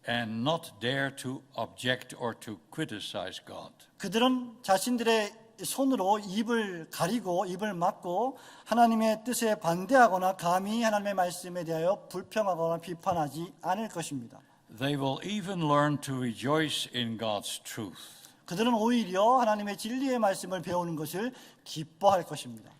[SPEAKER 2] and not dare to object or to criticize God.
[SPEAKER 1] 그들은 자신들의 손으로 입을 가리고 입을 막고 하나님의 뜻에 반대하거나 감히 하나님의 말씀에 대하여 불평하거나 비판하지 않을 것입니다.
[SPEAKER 2] They will even learn to rejoice in God's truth.
[SPEAKER 1] 그들은 오히려 하나님의 진리의 말씀을 배우는 것을 기뻐할 것입니다.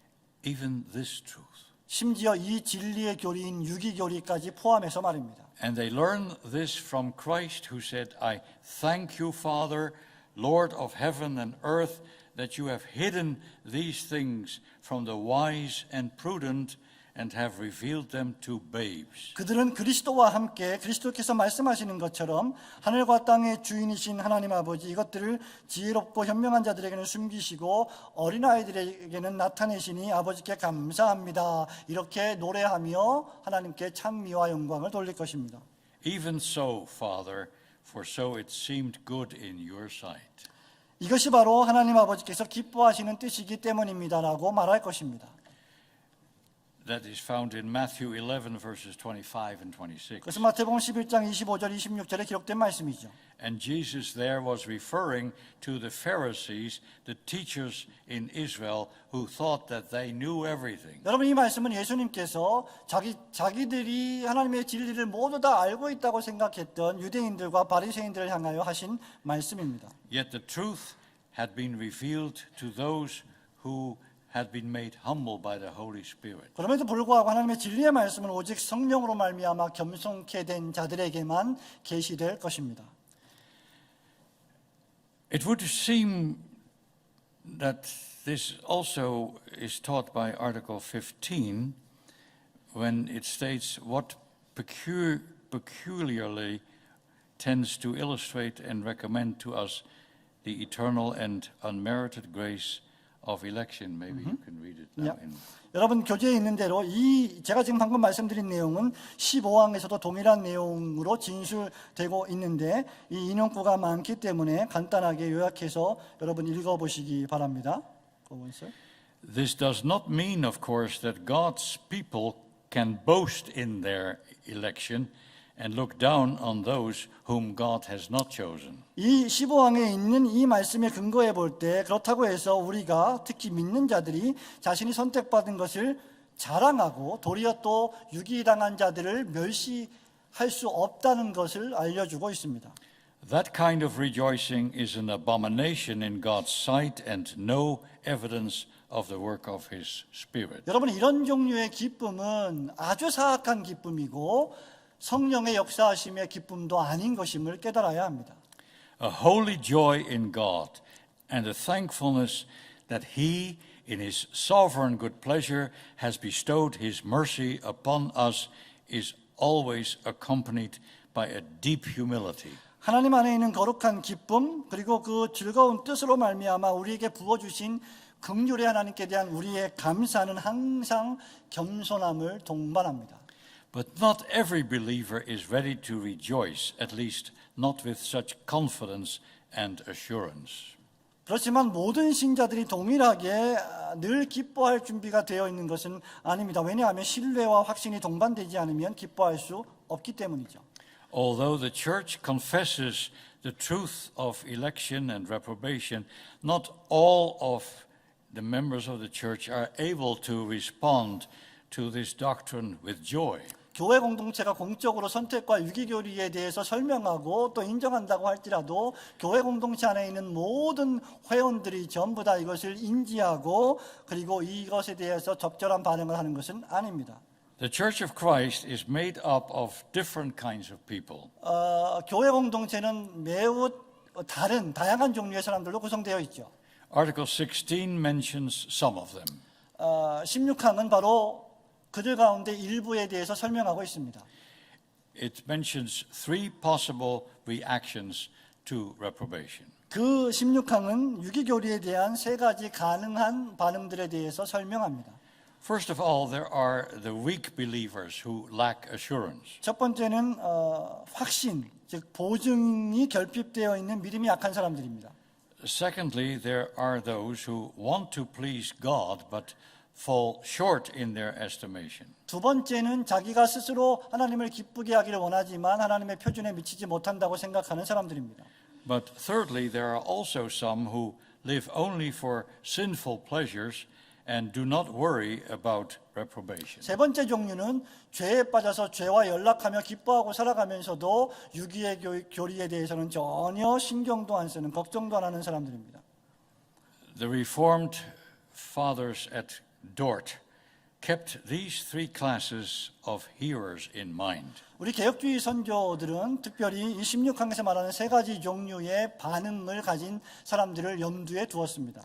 [SPEAKER 2] Even this truth.
[SPEAKER 1] 심지어 이 진리의 교리인 유기교리까지 포함해서 말입니다.
[SPEAKER 2] And they learn this from Christ who said, I thank you, Father, Lord of heaven and earth, that you have hidden these things from the wise and prudent and have revealed them to babes.
[SPEAKER 1] 그들은 그리스도와 함께 그리스도께서 말씀하시는 것처럼 하늘과 땅의 주인이신 하나님 아버지 이것들을 지혜롭고 현명한 자들에게는 숨기시고 어린아이들에게는 나타내시니 아버지께 감사합니다. 이렇게 노래하며 하나님께 찬미와 영광을 돌릴 것입니다.
[SPEAKER 2] Even so, Father, for so it seemed good in your sight.
[SPEAKER 1] 이것이 바로 하나님 아버지께서 기뻐하시는 뜻이기 때문입니다라고 말할 것입니다.
[SPEAKER 2] That is found in Matthew 11, verses 25 and 26.
[SPEAKER 1] 그것은 마태복음 11장 25절 26절에 기록된 말씀이죠.
[SPEAKER 2] And Jesus there was referring to the Pharisees, the teachers in Israel, who thought that they knew everything.
[SPEAKER 1] 여러분 이 말씀은 예수님께서 자기들이 하나님의 진리를 모두 다 알고 있다고 생각했던 유대인들과 바리새인들을 향하여 하신 말씀입니다.
[SPEAKER 2] Yet the truth had been revealed to those who had been made humble by the Holy Spirit.
[SPEAKER 1] 그럼에도 불구하고 하나님의 진리의 말씀은 오직 성령으로 말미암아 겸손케 된 자들에게만 계시될 것입니다.
[SPEAKER 2] It would seem that this also is taught by Article 15 when it states what peculiarly tends to illustrate and recommend to us the eternal and unmerited grace of election. Maybe you can read it now.
[SPEAKER 1] Yeah. 여러분 교재에 있는 대로 제가 지금 방금 말씀드린 내용은 15항에서도 동일한 내용으로 진술되고 있는데 이 인용구가 많기 때문에 간단하게 요약해서 여러분 읽어보시기 바랍니다.
[SPEAKER 2] This does not mean, of course, that God's people can boast in their election and look down on those whom God has not chosen.
[SPEAKER 1] 이 15항에 있는 이 말씀에 근거해 볼 때 그렇다고 해서 우리가 특히 믿는 자들이 자신이 선택받은 것을 자랑하고 도리어 또 유기당한 자들을 멸시할 수 없다는 것을 알려주고 있습니다.
[SPEAKER 2] That kind of rejoicing is an abomination in God's sight and no evidence of the work of His Spirit.
[SPEAKER 1] 여러분, 이런 종류의 기쁨은 아주 사악한 기쁨이고 성령의 역사하심의 기쁨도 아닌 것임을 깨달아야 합니다.
[SPEAKER 2] A holy joy in God and a thankfulness that He, in His sovereign good pleasure, has bestowed His mercy upon us is always accompanied by a deep humility.
[SPEAKER 1] 하나님 안에 있는 거룩한 기쁨, 그리고 그 즐거운 뜻으로 말미암아 우리에게 부어주신 긍휼의 하나님께 대한 우리의 감사는 항상 겸손함을 동반합니다.
[SPEAKER 2] But not every believer is ready to rejoice, at least not with such confidence and assurance.
[SPEAKER 1] 그렇지만 모든 신자들이 동일하게 늘 기뻐할 준비가 되어 있는 것은 아닙니다. 왜냐하면 신뢰와 확신이 동반되지 않으면 기뻐할 수 없기 때문이죠.
[SPEAKER 2] Although the church confesses the truth of election and reprobation, not all of the members of the church are able to respond to this doctrine with joy.
[SPEAKER 1] 교회 공동체가 공적으로 선택과 유기교리에 대해서 설명하고 또 인정한다고 할지라도 교회 공동체 안에 있는 모든 회원들이 전부 다 이것을 인지하고 그리고 이것에 대해서 적절한 반응을 하는 것은 아닙니다.
[SPEAKER 2] The Church of Christ is made up of different kinds of people.
[SPEAKER 1] 교회 공동체는 매우 다양한 종류의 사람들로 구성되어 있죠.
[SPEAKER 2] Article 16 mentions some of them.
[SPEAKER 1] 16항은 바로 그들 가운데 일부에 대해서 설명하고 있습니다.
[SPEAKER 2] It mentions three possible reactions to reprobation.
[SPEAKER 1] 그 16항은 유기교리에 대한 세 가지 가능한 반응들에 대해서 설명합니다.
[SPEAKER 2] First of all, there are the weak believers who lack assurance.
[SPEAKER 1] 첫 번째는 확신, 즉 보증이 결핍되어 있는 믿음이 약한 사람들입니다.
[SPEAKER 2] Secondly, there are those who want to please God but fall short in their estimation.
[SPEAKER 1] 두 번째는 자기가 스스로 하나님을 기쁘게 하기를 원하지만 하나님의 표준에 미치지 못한다고 생각하는 사람들입니다.
[SPEAKER 2] But thirdly, there are also some who live only for sinful pleasures and do not worry about reprobation.
[SPEAKER 1] 세 번째 종류는 죄에 빠져서 죄와 연락하며 기뻐하고 살아가면서도 유기의 교리에 대해서는 전혀 신경도 안 쓰는, 걱정도 안 하는 사람들입니다.
[SPEAKER 2] The Reformed fathers at Dort kept these three classes of hearers in mind.
[SPEAKER 1] 우리 개혁주의 선조들은 특별히 이 16항에서 말하는 세 가지 종류의 반응을 가진 사람들을 염두에 두었습니다.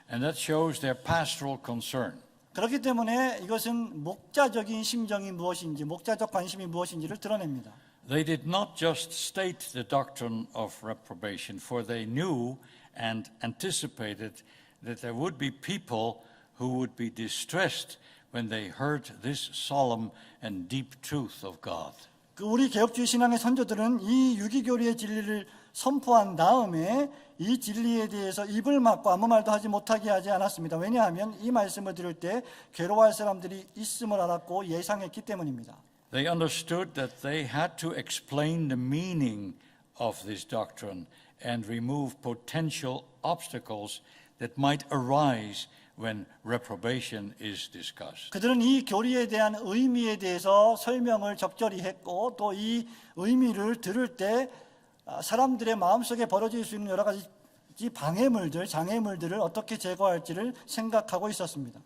[SPEAKER 2] And that shows their pastoral concern.
[SPEAKER 1] 그렇기 때문에 이것은 목자적인 심정이 무엇인지, 목자적 관심이 무엇인지를 드러냅니다.
[SPEAKER 2] They did not just state the doctrine of reprobation, for they knew and anticipated that there would be people who would be distressed when they heard this solemn and deep truth of God.
[SPEAKER 1] 그 우리 개혁주의 신앙의 선조들은 이 유기교리의 진리를 선포한 다음에 이 진리에 대해서 입을 막고 아무 말도 하지 못하게 하지 않았습니다. 왜냐하면 이 말씀을 들을 때 괴로워할 사람들이 있음을 알았고 예상했기 때문입니다.
[SPEAKER 2] They understood that they had to explain the meaning of this doctrine and remove potential obstacles that might arise when reprobation is discussed.
[SPEAKER 1] 그들은 이 교리에 대한 의미에 대해서 설명을 적절히 했고 또 이 의미를 들을 때 사람들의 마음속에 벌어질 수 있는 여러 가지 방해물들, 장애물들을 어떻게 제거할지를 생각하고 있었습니다.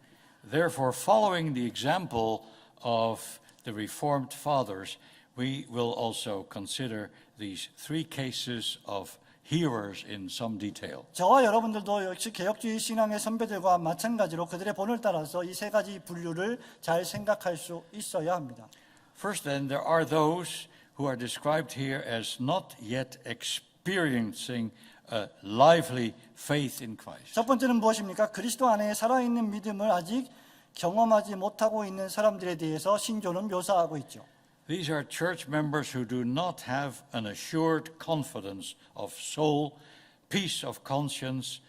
[SPEAKER 2] Therefore, following the example of the Reformed Fathers, we will also consider these three cases of hearers in some detail.
[SPEAKER 1] 저와 여러분들도 역시 개혁주의 신앙의 선배들과 마찬가지로 그들의 본을 따라서 이 세 가지 분류를 잘 생각할 수 있어야 합니다.
[SPEAKER 2] First, then, there are those who are described here as not yet experiencing a lively faith in Christ.
[SPEAKER 1] 첫 번째는 무엇입니까? 그리스도 안에 살아있는 믿음을 아직 경험하지 못하고 있는 사람들에 대해서 신조는 묘사하고 있죠.
[SPEAKER 2] These are church members who do not have an assured confidence of soul, peace of conscience,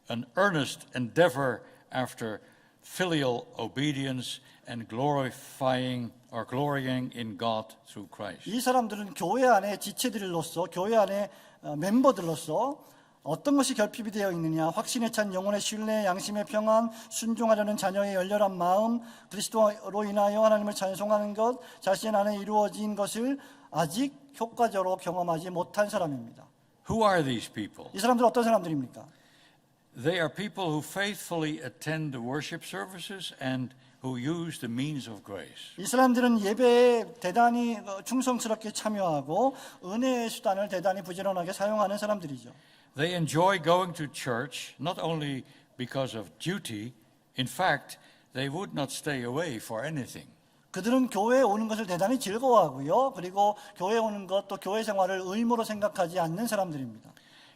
[SPEAKER 2] an earnest endeavor after filial obedience, and glorifying or glorying in God through Christ.
[SPEAKER 1] 이 사람들은 교회 안에 지체들로서, 교회 안에 멤버들로서 어떤 것이 결핍이 되어 있느냐, 확신에 찬 영혼의 신뢰, 양심의 평안, 순종하려는 자녀의 열렬한 마음, 그리스도로 인하여 하나님을 찬송하는 것, 자신 안에 이루어진 것을 아직 효과적으로 경험하지 못한 사람입니다.
[SPEAKER 2] Who are these people?
[SPEAKER 1] 이 사람들은 어떤 사람들입니까?
[SPEAKER 2] They are people who faithfully attend the worship services and who use the means of grace.
[SPEAKER 1] 이 사람들은 예배에 대단히 충성스럽게 참여하고 은혜의 수단을 대단히 부지런하게 사용하는 사람들이죠.
[SPEAKER 2] They enjoy going to church not only because of duty, in fact, they would not stay away for anything.
[SPEAKER 1] 그들은 교회에 오는 것을 대단히 즐거워하고요. 그리고 교회에 오는 것 또 교회 생활을 의무로 생각하지 않는 사람들입니다.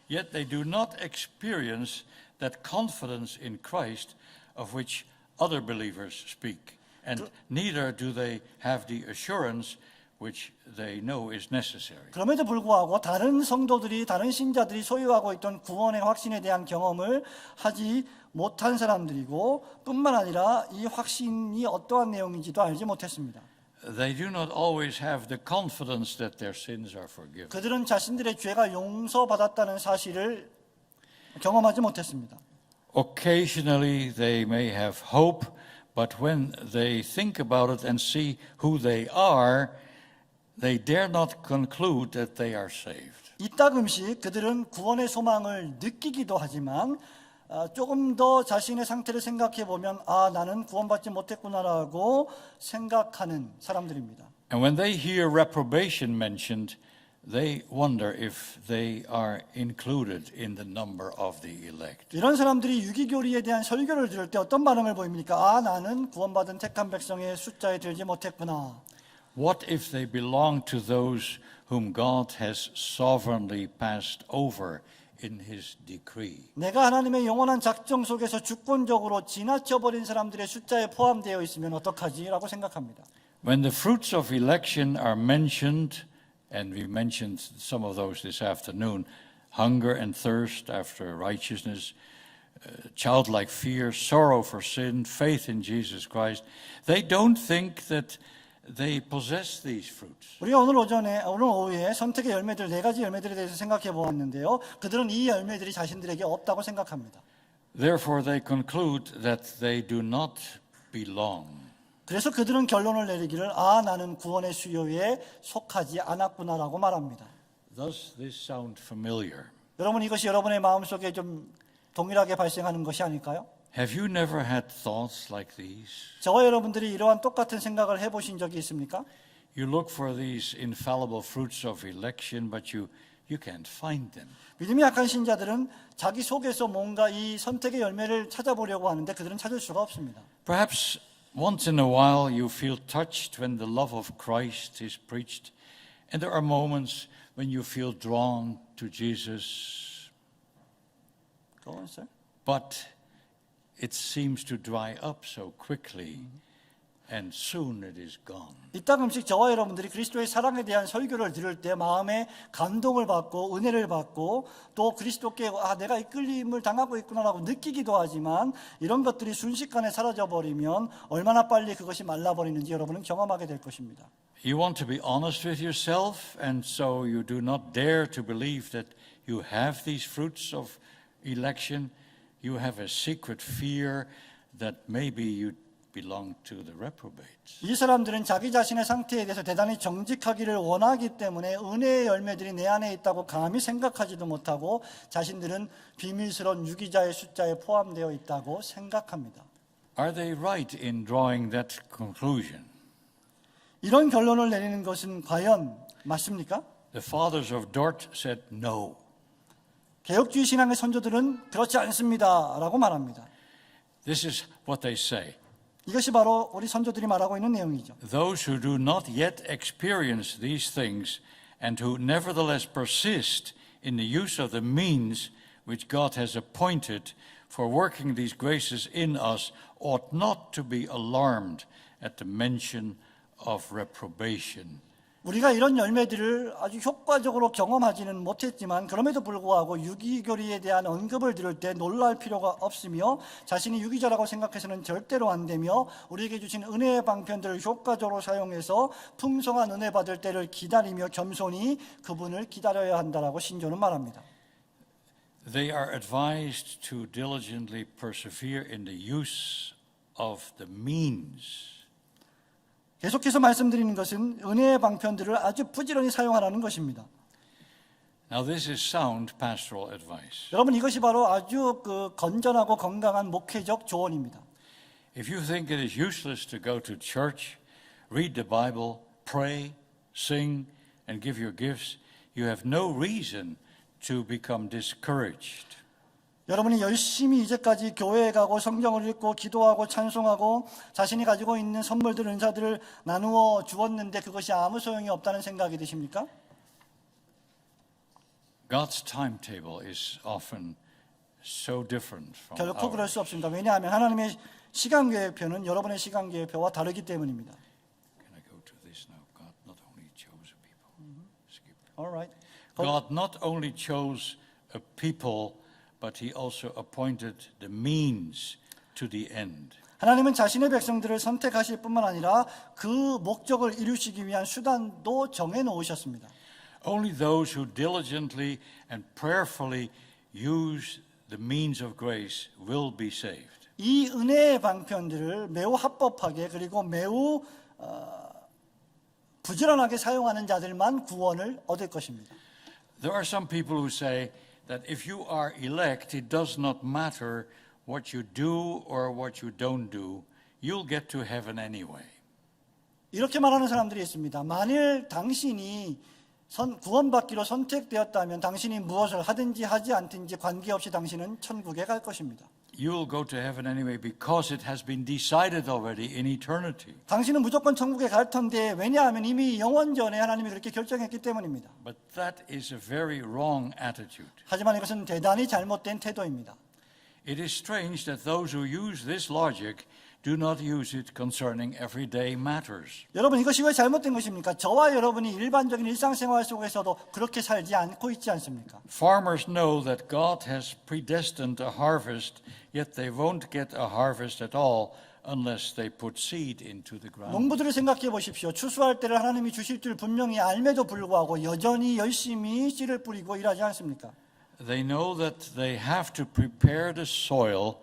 [SPEAKER 2] Yet they do not experience that confidence in Christ of which other believers speak, and neither do they have the assurance which they know is necessary.
[SPEAKER 1] 그럼에도 불구하고 다른 성도들이 다른 신자들이 소유하고 있던 구원의 확신에 대한 경험을 하지 못한 사람들이고 뿐만 아니라 이 확신이 어떠한 내용인지도 알지 못했습니다.
[SPEAKER 2] They do not always have the confidence that their sins are forgiven.
[SPEAKER 1] 그들은 자신들의 죄가 용서받았다는 사실을 경험하지 못했습니다.
[SPEAKER 2] Occasionally they may have hope, but when they think about it and see who they are, they dare not conclude that they are saved.
[SPEAKER 1] 이따금씩 그들은 구원의 소망을 느끼기도 하지만 조금 더 자신의 상태를 생각해 보면 나는 구원받지 못했구나라고 생각하는 사람들입니다.
[SPEAKER 2] And when they hear reprobation mentioned, they wonder if they are included in the number of the elect.
[SPEAKER 1] 이런 사람들이 유기교리에 대한 설교를 들을 때 어떤 반응을 보입니까? 나는 구원받은 택한 백성의 숫자에 들지 못했구나.
[SPEAKER 2] What if they belong to those whom God has sovereignly passed over in his decree?
[SPEAKER 1] 내가 하나님의 영원한 작정 속에서 주권적으로 지나쳐버린 사람들의 숫자에 포함되어 있으면 어떡하지? 라고 생각합니다.
[SPEAKER 2] When the fruits of election are mentioned, and we mentioned some of those this afternoon, hunger and thirst after righteousness, childlike fear, sorrow for sin, faith in Jesus Christ, they don't think that they possess these fruits.
[SPEAKER 1] 우리가 오늘 오후에 선택의 열매들 4가지 열매들에 대해서 생각해 보았는데요. 그들은 이 열매들이 자신들에게 없다고 생각합니다.
[SPEAKER 2] Therefore, they conclude that they do not belong.
[SPEAKER 1] 그래서 그들은 결론을 내리기를 나는 구원의 수요에 속하지 않았구나라고 말합니다.
[SPEAKER 2] Does this sound familiar?
[SPEAKER 1] 여러분 이것이 여러분의 마음속에 좀 동일하게 발생하는 것이 아닐까요?
[SPEAKER 2] Have you never had thoughts like these?
[SPEAKER 1] 저와 여러분들이 이러한 똑같은 생각을 해보신 적이 있습니까?
[SPEAKER 2] You look for these infallible fruits of election, but you can't find them.
[SPEAKER 1] 믿음이 약한 신자들은 자기 속에서 뭔가 이 선택의 열매를 찾아보려고 하는데 그들은 찾을 수가 없습니다.
[SPEAKER 2] Perhaps once in a while you feel touched when the love of Christ is preached, and there are moments when you feel drawn to Jesus,
[SPEAKER 1] Go on, sir.
[SPEAKER 2] but it seems to dry up so quickly, and soon it is gone.
[SPEAKER 1] 이따금씩 저와 여러분들이 그리스도의 사랑에 대한 설교를 들을 때 마음에 감동을 받고 은혜를 받고 또 그리스도께 내가 이끌림을 당하고 있구나라고 느끼기도 하지만 이런 것들이 순식간에 사라져버리면 얼마나 빨리 그것이 말라버리는지 여러분은 경험하게 될 것입니다.
[SPEAKER 2] You want to be honest with yourself, and so you do not dare to believe that you have these fruits of election. You have a secret fear that maybe you belong to the reprobates.
[SPEAKER 1] 이 사람들은 자기 자신의 상태에 대해서 대단히 정직하기를 원하기 때문에 은혜의 열매들이 내 안에 있다고 감히 생각하지도 못하고 자신들은 비밀스러운 유기자의 숫자에 포함되어 있다고 생각합니다.
[SPEAKER 2] Are they right in drawing that conclusion?
[SPEAKER 1] 이런 결론을 내리는 것은 과연 맞습니까?
[SPEAKER 2] The fathers of Dort said no.
[SPEAKER 1] 개혁주의 신앙의 선조들은 그렇지 않습니다라고 말합니다.
[SPEAKER 2] This is what they say.
[SPEAKER 1] 이것이 바로 우리 선조들이 말하고 있는 내용이죠.
[SPEAKER 2] Those who do not yet experience these things and who nevertheless persist in the use of the means which God has appointed for working these graces in us ought not to be alarmed at the mention of reprobation.
[SPEAKER 1] 우리가 이런 열매들을 아주 효과적으로 경험하지는 못했지만 그럼에도 불구하고 유기교리에 대한 언급을 들을 때 놀랄 필요가 없으며 자신이 유기자라고 생각해서는 절대로 안 되며 우리에게 주신 은혜의 방편들을 효과적으로 사용해서 풍성한 은혜 받을 때를 기다리며 겸손히 그분을 기다려야 한다라고 신조는 말합니다.
[SPEAKER 2] They are advised to diligently persevere in the use of the means.
[SPEAKER 1] 계속해서 말씀드리는 것은 은혜의 방편들을 아주 부지런히 사용하라는 것입니다.
[SPEAKER 2] Now this is sound pastoral advice.
[SPEAKER 1] 여러분 이것이 바로 아주 건전하고 건강한 목회적 조언입니다.
[SPEAKER 2] If you think it is useless to go to church, read the Bible, pray, sing, and give your gifts, you have no reason to become discouraged.
[SPEAKER 1] 여러분이 열심히 이제까지 교회에 가고 성경을 읽고 기도하고 찬송하고 자신이 가지고 있는 선물들, 은사들을 나누어 주었는데 그것이 아무 소용이 없다는 생각이 드십니까?
[SPEAKER 2] God's timetable is often so different from
[SPEAKER 1] 결코 그럴
[SPEAKER 2] ours.
[SPEAKER 1] 수 없습니다. 왜냐하면 하나님의 시간 계획표는 여러분의 시간 계획표와 다르기 때문입니다.
[SPEAKER 2] Can I go to this now? God not only chose a people. Skip.
[SPEAKER 1] Alright.
[SPEAKER 2] God not only chose a people, but he also appointed the means to the end.
[SPEAKER 1] 하나님은 자신의 백성들을 선택하실 뿐만 아니라 그 목적을 이루시기 위한 수단도 정해 놓으셨습니다.
[SPEAKER 2] Only those who diligently and prayerfully use the means of grace will be saved.
[SPEAKER 1] 이 은혜의 방편들을 매우 합법하게 그리고 매우 부지런하게 사용하는 자들만 구원을 얻을 것입니다.
[SPEAKER 2] There are some people who say that if you are elect, it does not matter what you do or what you don't do, you'll get to heaven anyway.
[SPEAKER 1] 이렇게 말하는 사람들이 있습니다. 만일 당신이 구원받기로 선택되었다면 당신이 무엇을 하든지 하지 않든지 관계없이 당신은 천국에 갈 것입니다.
[SPEAKER 2] You'll go to heaven anyway because it has been decided already in eternity.
[SPEAKER 1] 당신은 무조건 천국에 갈 텐데 왜냐하면 이미 영원전에 하나님이 그렇게 결정했기 때문입니다.
[SPEAKER 2] But that is a very wrong attitude.
[SPEAKER 1] 하지만 이것은 대단히 잘못된 태도입니다.
[SPEAKER 2] It is strange that those who use this logic do not use it concerning everyday matters.
[SPEAKER 1] 여러분 이것이 왜 잘못된 것입니까? 저와 여러분이 일반적인 일상생활 속에서도 그렇게 살지 않고 있지 않습니까?
[SPEAKER 2] Farmers know that God has predestined a harvest, yet they won't get a harvest at all unless they put seed into the ground.
[SPEAKER 1] 농부들을 생각해 보십시오. 추수할 때를 하나님이 주실 줄 분명히 알매도 불구하고 여전히 열심히 씨를 뿌리고 일하지 않습니까?
[SPEAKER 2] They know that they have to prepare the soil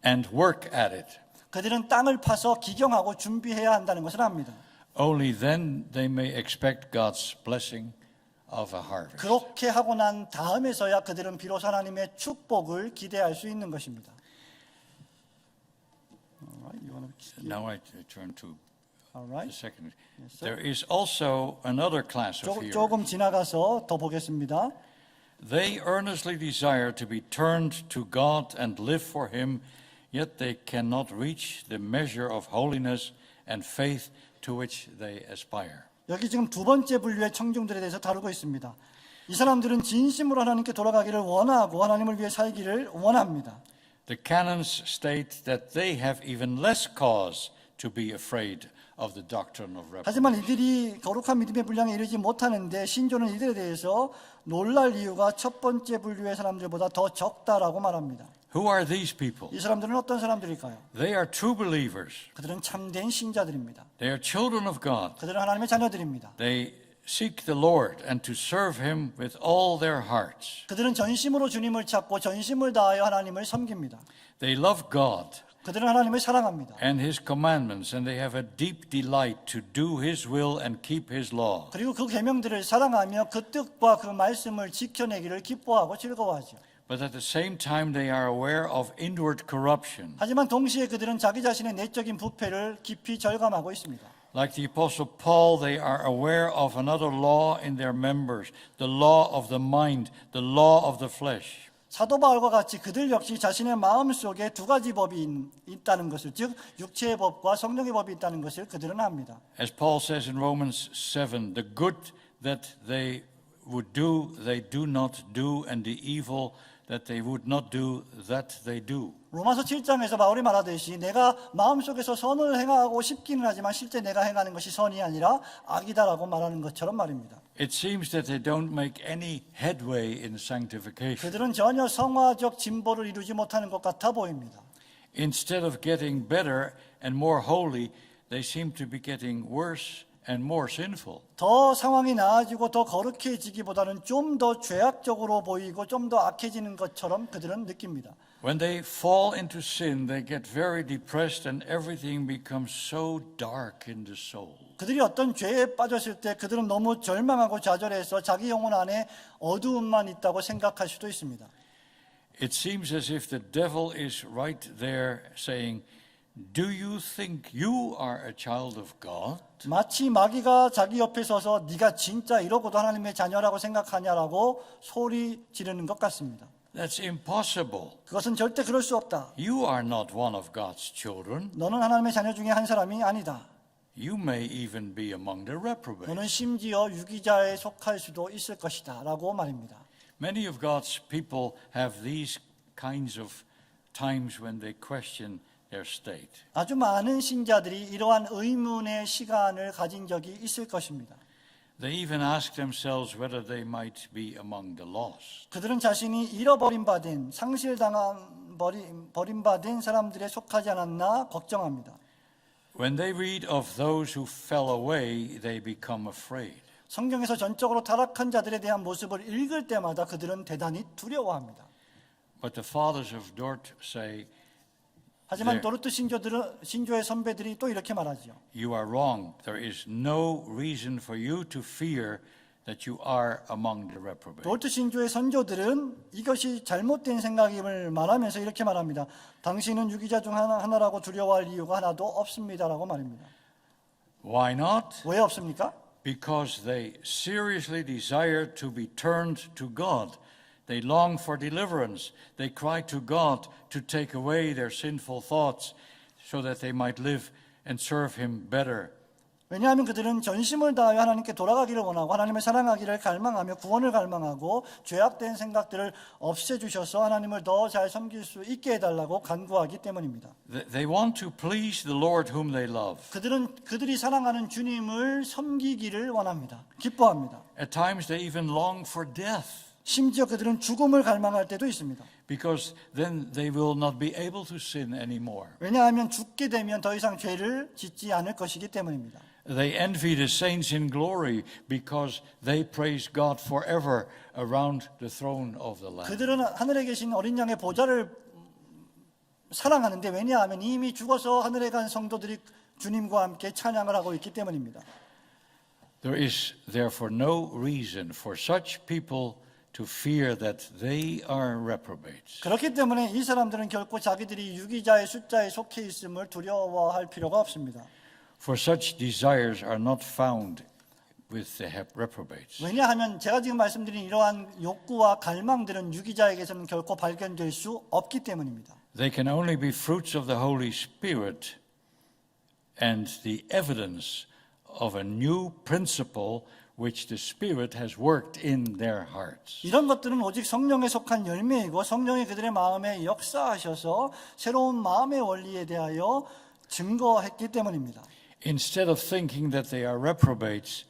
[SPEAKER 2] and work at it.
[SPEAKER 1] 그들은 땅을 파서 기경하고 준비해야 한다는 것을 압니다.
[SPEAKER 2] Only then they may expect God's blessing of a harvest.
[SPEAKER 1] 그렇게 하고 난 다음에서야 그들은 비로소 하나님의 축복을 기대할 수 있는 것입니다. Alright, you want to...
[SPEAKER 2] Now I turn to the
[SPEAKER 1] Alright.
[SPEAKER 2] second.
[SPEAKER 1] Yes, sir.
[SPEAKER 2] There is also another class of hearers.
[SPEAKER 1] 조금 지나가서 더 보겠습니다.
[SPEAKER 2] They earnestly desire to be turned to God and live for Him, yet they cannot reach the measure of holiness and faith to which they aspire.
[SPEAKER 1] 여기 지금 두 번째 분류의 청중들에 대해서 다루고 있습니다. 이 사람들은 진심으로 하나님께 돌아가기를 원하고 하나님을 위해 살기를 원합니다.
[SPEAKER 2] The canons state that they have even less cause to be afraid of the doctrine of revelation.
[SPEAKER 1] 하지만 이들이 거룩한 믿음의 분량에 이르지 못하는데 신조는 이들에 대해서 놀랄 이유가 첫 번째 분류의 사람들보다 더 적다라고 말합니다.
[SPEAKER 2] Who are these people?
[SPEAKER 1] 이 사람들은 어떤 사람들일까요?
[SPEAKER 2] They are true believers.
[SPEAKER 1] 그들은 참된 신자들입니다.
[SPEAKER 2] They are children of God.
[SPEAKER 1] 그들은 하나님의 자녀들입니다.
[SPEAKER 2] They seek the Lord and to serve Him with all their hearts.
[SPEAKER 1] 그들은 전심으로 주님을 찾고 전심을 다하여 하나님을 섬깁니다.
[SPEAKER 2] They love God
[SPEAKER 1] 그들은 하나님을 사랑합니다.
[SPEAKER 2] and His commandments, and they have a deep delight to do His will and keep His law.
[SPEAKER 1] 그리고 그 계명들을 사랑하며 그 뜻과 그 말씀을 지켜내기를 기뻐하고 즐거워하죠.
[SPEAKER 2] But at the same time, they are aware of inward corruption.
[SPEAKER 1] 하지만 동시에 그들은 자기 자신의 내적인 부패를 깊이 절감하고 있습니다.
[SPEAKER 2] Like the Apostle Paul, they are aware of another law in their members, the law of the mind, the law of the flesh.
[SPEAKER 1] 사도 바울과 같이 그들 역시 자신의 마음 속에 두 가지 법이 있다는 것을, 즉 육체의 법과 성령의 법이 있다는 것을 그들은 압니다.
[SPEAKER 2] As Paul says in Romans 7, the good that they would do, they do not do, and the evil that they would not do, that they do.
[SPEAKER 1] 로마서 7장에서 바울이 말하듯이 내가 마음속에서 선을 행하고 싶기는 하지만 실제 내가 행하는 것이 선이 아니라 악이다라고 말하는 것처럼 말입니다.
[SPEAKER 2] It seems that they don't make any headway in sanctification.
[SPEAKER 1] 그들은 전혀 성화적 진보를 이루지 못하는 것 같아 보입니다.
[SPEAKER 2] Instead of getting better and more holy, they seem to be getting worse and more sinful.
[SPEAKER 1] 더 상황이 나아지고 더 거룩해지기보다는 좀 더 죄악적으로 보이고 좀 더 악해지는 것처럼 그들은 느낍니다.
[SPEAKER 2] When they fall into sin, they get very depressed and everything becomes so dark in the soul.
[SPEAKER 1] 그들이 어떤 죄에 빠졌을 때 그들은 너무 절망하고 좌절해서 자기 영혼 안에 어두움만 있다고 생각할 수도 있습니다.
[SPEAKER 2] It seems as if the devil is right there saying, "Do you think you are a child of God?"
[SPEAKER 1] 마치 마귀가 자기 옆에 서서 네가 진짜 이러고도 하나님의 자녀라고 생각하냐라고 소리 지르는 것 같습니다.
[SPEAKER 2] That's impossible.
[SPEAKER 1] 그것은 절대 그럴 수 없다.
[SPEAKER 2] You are not one of God's children.
[SPEAKER 1] 너는 하나님의 자녀 중에 한 사람이 아니다.
[SPEAKER 2] You may even be among the reprobates.
[SPEAKER 1] 너는 심지어 유기자에 속할 수도 있을 것이다 라고 말입니다.
[SPEAKER 2] Many of God's people have these kinds of times when they question their state.
[SPEAKER 1] 아주 많은 신자들이 이러한 의문의 시간을 가진 적이 있을 것입니다.
[SPEAKER 2] They even ask themselves whether they might be among the lost.
[SPEAKER 1] 그들은 자신이 잃어버린 바 된, 버림받은 사람들에 속하지 않았나 걱정합니다.
[SPEAKER 2] When they read of those who fell away, they become afraid.
[SPEAKER 1] 성경에서 전적으로 타락한 자들에 대한 모습을 읽을 때마다 그들은 대단히 두려워합니다.
[SPEAKER 2] But the fathers of Dort say,
[SPEAKER 1] 하지만 도르트 신조의 선배들이 또 이렇게 말하죠.
[SPEAKER 2] you are wrong. There is no reason for you to fear that you are among the reprobates.
[SPEAKER 1] 도르트 신조의 선조들은 이것이 잘못된 생각임을 말하면서 이렇게 말합니다. 당신은 유기자 중 하나라고 두려워할 이유가 하나도 없습니다라고 말입니다.
[SPEAKER 2] Why not?
[SPEAKER 1] 왜 없습니까?
[SPEAKER 2] Because they seriously desire to be turned to God. They long for deliverance. They cry to God to take away their sinful thoughts so that they might live and serve Him better.
[SPEAKER 1] 왜냐하면 그들은 전심을 다하여 하나님께 돌아가기를 원하고 하나님을 사랑하기를 갈망하며 구원을 갈망하고 죄악된 생각들을 없애주셔서 하나님을 더 잘 섬길 수 있게 해달라고 간구하기 때문입니다.
[SPEAKER 2] They want to please the Lord whom they love.
[SPEAKER 1] 그들이 사랑하는 주님을 섬기기를 원합니다. 기뻐합니다.
[SPEAKER 2] At times they even long for death.
[SPEAKER 1] 심지어 그들은 죽음을 갈망할 때도 있습니다.
[SPEAKER 2] Because then they will not be able to sin anymore.
[SPEAKER 1] 왜냐하면 죽게 되면 더 이상 죄를 짓지 않을 것이기 때문입니다.
[SPEAKER 2] They envy the saints in glory because they praise God forever around the throne of the Lamb.
[SPEAKER 1] 그들은 하늘에 계신 어린 양의 보좌를 사랑하는데 왜냐하면 이미 죽어서 하늘에 간 성도들이 주님과 함께 찬양을 하고 있기 때문입니다.
[SPEAKER 2] There is therefore no reason for such people to fear that they are reprobates.
[SPEAKER 1] 그렇기 때문에 이 사람들은 결코 자기들이 유기자의 숫자에 속해 있음을 두려워할 필요가 없습니다.
[SPEAKER 2] For such desires are not found with the reprobates.
[SPEAKER 1] 왜냐하면 제가 지금 말씀드린 이러한 욕구와 갈망들은 유기자에게서는 결코 발견될 수 없기 때문입니다.
[SPEAKER 2] They can only be fruits of the Holy Spirit and the evidence of a new principle which the Spirit has worked in their hearts.
[SPEAKER 1] 이런 것들은 오직 성령에 속한 열매이고 성령이 그들의 마음에 역사하셔서 새로운 마음의 원리에 대하여 증거했기 때문입니다.
[SPEAKER 2] Instead of thinking that they are reprobates,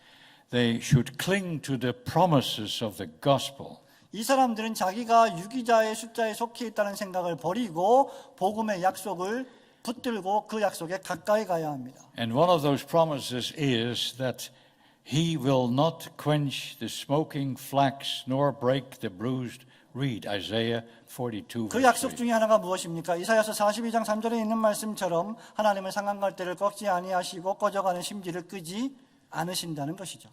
[SPEAKER 2] they should cling to the promises of the gospel.
[SPEAKER 1] 이 사람들은 자기가 유기자의 숫자에 속해 있다는 생각을 버리고 복음의 약속을 붙들고 그 약속에 가까이 가야 합니다.
[SPEAKER 2] And one of those promises is that He will not quench the smoking flax nor break the bruised reed. Isaiah 42
[SPEAKER 1] 그
[SPEAKER 2] verse
[SPEAKER 1] 약속
[SPEAKER 2] 3.
[SPEAKER 1] 중에 하나가 무엇입니까? 이사야서 42장 3절에 있는 말씀처럼 하나님은 상한갈대를 꺾지 아니하시고 꺼져가는 심지를 끄지 않으신다는 것이죠.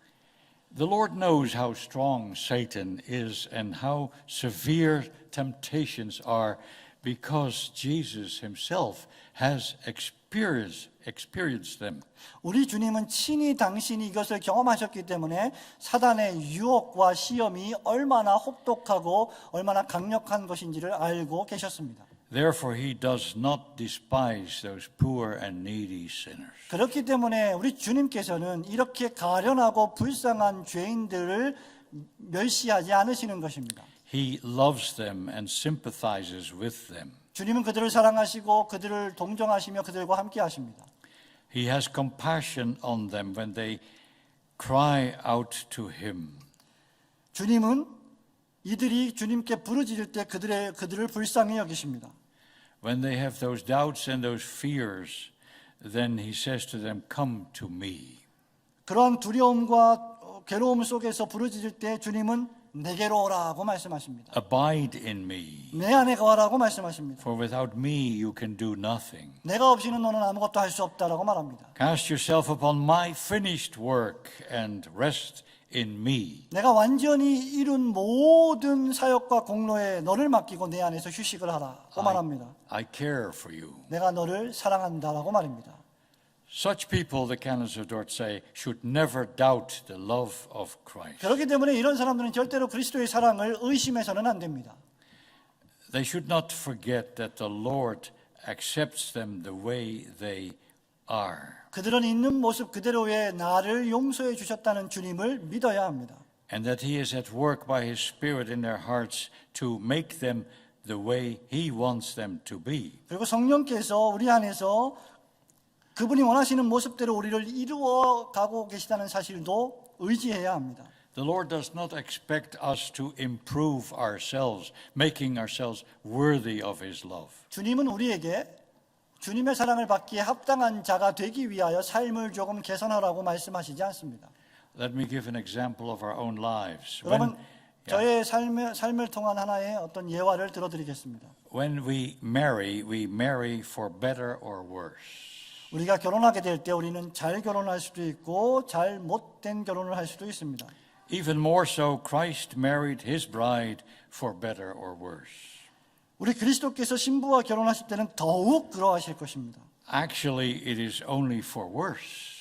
[SPEAKER 2] The Lord knows how strong Satan is and how severe temptations are because Jesus himself has experienced them.
[SPEAKER 1] 우리 주님은 친히 당신이 이것을 경험하셨기 때문에 사단의 유혹과 시험이 얼마나 혹독하고 얼마나 강력한 것인지를 알고 계셨습니다.
[SPEAKER 2] Therefore he does not despise those poor and needy sinners.
[SPEAKER 1] 그렇기 때문에 우리 주님께서는 이렇게 가련하고 불쌍한 죄인들을 멸시하지 않으시는 것입니다.
[SPEAKER 2] He loves them and sympathizes with them.
[SPEAKER 1] 주님은 그들을 사랑하시고 그들을 동정하시며 그들과 함께 하십니다.
[SPEAKER 2] He has compassion on them when they cry out to him.
[SPEAKER 1] 주님은 이들이 주님께 부르짖을 때 그들을 불쌍히 여기십니다.
[SPEAKER 2] When they have those doubts and those fears, then he says to them, "Come to me."
[SPEAKER 1] 그러한 두려움과 괴로움 속에서 부르짖을 때 주님은 내게로 오라고 말씀하십니다.
[SPEAKER 2] Abide in me.
[SPEAKER 1] 내 안에 거하라고 말씀하십니다.
[SPEAKER 2] For without me you can do nothing.
[SPEAKER 1] 내가 없이는 너는 아무것도 할 수 없다라고 말합니다.
[SPEAKER 2] Cast yourself upon my finished work and rest in me.
[SPEAKER 1] 내가 완전히 이룬 모든 사역과 공로에 너를 맡기고 내 안에서 휴식을 하라고 말합니다.
[SPEAKER 2] I care for you.
[SPEAKER 1] 내가 너를 사랑한다라고 말입니다.
[SPEAKER 2] Such people, the canons of Dort say, should never doubt the love of Christ.
[SPEAKER 1] 그렇기 때문에 이런 사람들은 절대로 그리스도의 사랑을 의심해서는 안 됩니다.
[SPEAKER 2] They should not forget that the Lord accepts them the way they are.
[SPEAKER 1] 그들은 있는 모습 그대로의 나를 용서해 주셨다는 주님을 믿어야 합니다.
[SPEAKER 2] And that He is at work by His Spirit in their hearts to make them the way He wants them to be.
[SPEAKER 1] 그리고 성령께서 우리 안에서 그분이 원하시는 모습대로 우리를 이루어 가고 계시다는 사실도 의지해야 합니다.
[SPEAKER 2] The Lord does not expect us to improve ourselves, making ourselves worthy of His love.
[SPEAKER 1] 주님은 우리에게 주님의 사랑을 받기에 합당한 자가 되기 위하여 삶을 조금 개선하라고 말씀하시지 않습니다.
[SPEAKER 2] Let me give an example of our own lives.
[SPEAKER 1] 여러분, 저의 삶을 통한 하나의 어떤 예화를 들어드리겠습니다.
[SPEAKER 2] When we marry for better or worse.
[SPEAKER 1] 우리가 결혼하게 될 때 우리는 잘 결혼할 수도 있고 잘 못된 결혼을 할 수도 있습니다.
[SPEAKER 2] Even more so, Christ married His bride for better or worse.
[SPEAKER 1] 우리 그리스도께서 신부와 결혼하실 때는 더욱 그러하실 것입니다.
[SPEAKER 2] Actually, it is only for worse.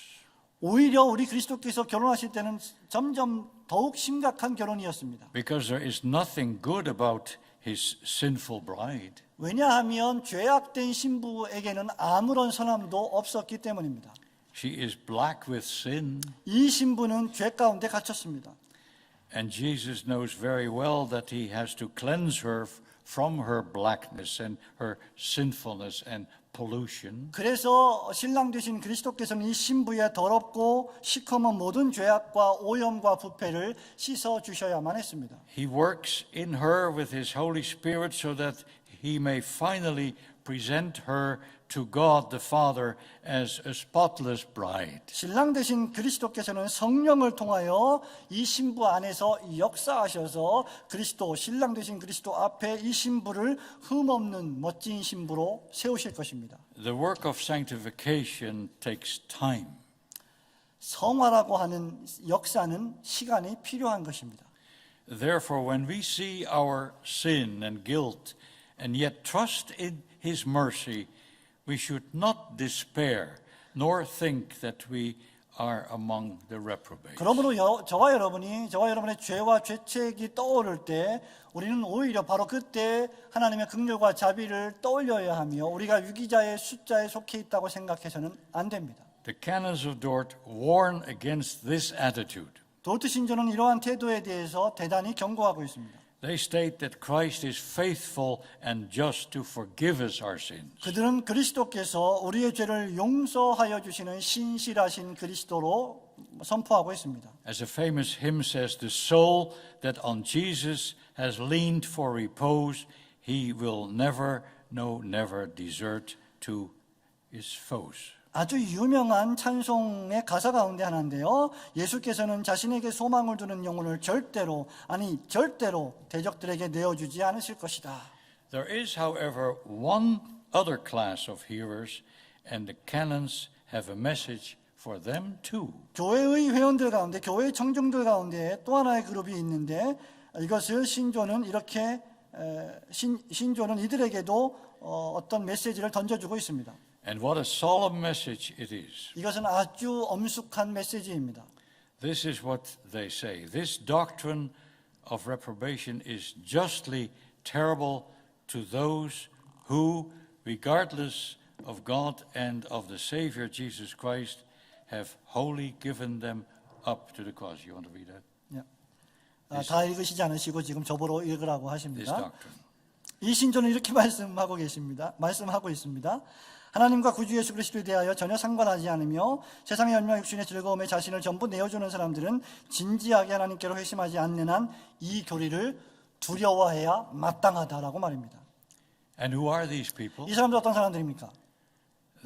[SPEAKER 1] 오히려 우리 그리스도께서 결혼하실 때는 점점 더욱 심각한 결혼이었습니다.
[SPEAKER 2] Because there is nothing good about His sinful bride.
[SPEAKER 1] 왜냐하면 죄악된 신부에게는 아무런 선함도 없었기 때문입니다.
[SPEAKER 2] She is black with sin.
[SPEAKER 1] 이 신부는 죄 가운데 갇혔습니다.
[SPEAKER 2] And Jesus knows very well that He has to cleanse her from her blackness and her sinfulness and pollution.
[SPEAKER 1] 그래서 신랑 되신 그리스도께서는 이 신부의 더럽고 시커먼 모든 죄악과 오염과 부패를 씻어 주셔야만 했습니다.
[SPEAKER 2] He works in her with His Holy Spirit so that He may finally present her to God the Father as a spotless bride.
[SPEAKER 1] 신랑 되신 그리스도께서는 성령을 통하여 이 신부 안에서 역사하셔서 그리스도 신랑 되신 그리스도 앞에 이 신부를 흠없는 멋진 신부로 세우실 것입니다.
[SPEAKER 2] The work of sanctification takes time.
[SPEAKER 1] 성화라고 하는 역사는 시간이 필요한 것입니다.
[SPEAKER 2] Therefore, when we see our sin and guilt and yet trust in His mercy, we should not despair nor think that we are among the reprobates.
[SPEAKER 1] 그러므로 저와 여러분의 죄와 죄책이 떠오를 때 우리는 오히려 바로 그때 하나님의 긍휼과 자비를 떠올려야 하며 우리가 유기자의 숫자에 속해 있다고 생각해서는 안 됩니다.
[SPEAKER 2] The canons of Dort warn against this attitude.
[SPEAKER 1] 도르트 신조는 이러한 태도에 대해서 대단히 경고하고 있습니다.
[SPEAKER 2] They state that Christ is faithful and just to forgive us our sins.
[SPEAKER 1] 그들은 그리스도께서 우리의 죄를 용서하여 주시는 신실하신 그리스도로 선포하고 있습니다.
[SPEAKER 2] As a famous hymn says, the soul that on Jesus has leaned for repose, he will never, no, never desert to his foes.
[SPEAKER 1] 아주 유명한 찬송의 가사 가운데 하나인데요. 예수께서는 자신에게 소망을 두는 영혼을 절대로 대적들에게 내어주지 않으실 것이다.
[SPEAKER 2] There is, however, one other class of hearers, and the canons have a message for them too.
[SPEAKER 1] 교회의 회원들 가운데, 교회의 청중들 가운데 또 하나의 그룹이 있는데 이것을 신조는 이렇게 신조는 이들에게도 어떤 메시지를 던져주고 있습니다.
[SPEAKER 2] And what a solemn message it is.
[SPEAKER 1] 이것은 아주 엄숙한 메시지입니다.
[SPEAKER 2] This is what they say. This doctrine of reprobation is justly terrible to those who, regardless of God and of the Savior Jesus Christ, have wholly given them up to the cause. You want to read that?
[SPEAKER 1] 다 읽으시지 않으시고 지금 저보러 읽으라고
[SPEAKER 2] This
[SPEAKER 1] 하십니다.
[SPEAKER 2] doctrine.
[SPEAKER 1] 이 신조는 이렇게 말씀하고 있습니다. 하나님과 구주 예수 그리스도에 대하여 전혀 상관하지 않으며 세상의 열매 육신의 즐거움에 자신을 전부 내어주는 사람들은 진지하게 하나님께로 회심하지 않는 한 이 교리를 두려워해야 마땅하다라고 말입니다.
[SPEAKER 2] And who are these people?
[SPEAKER 1] 이 사람들 어떤 사람들입니까?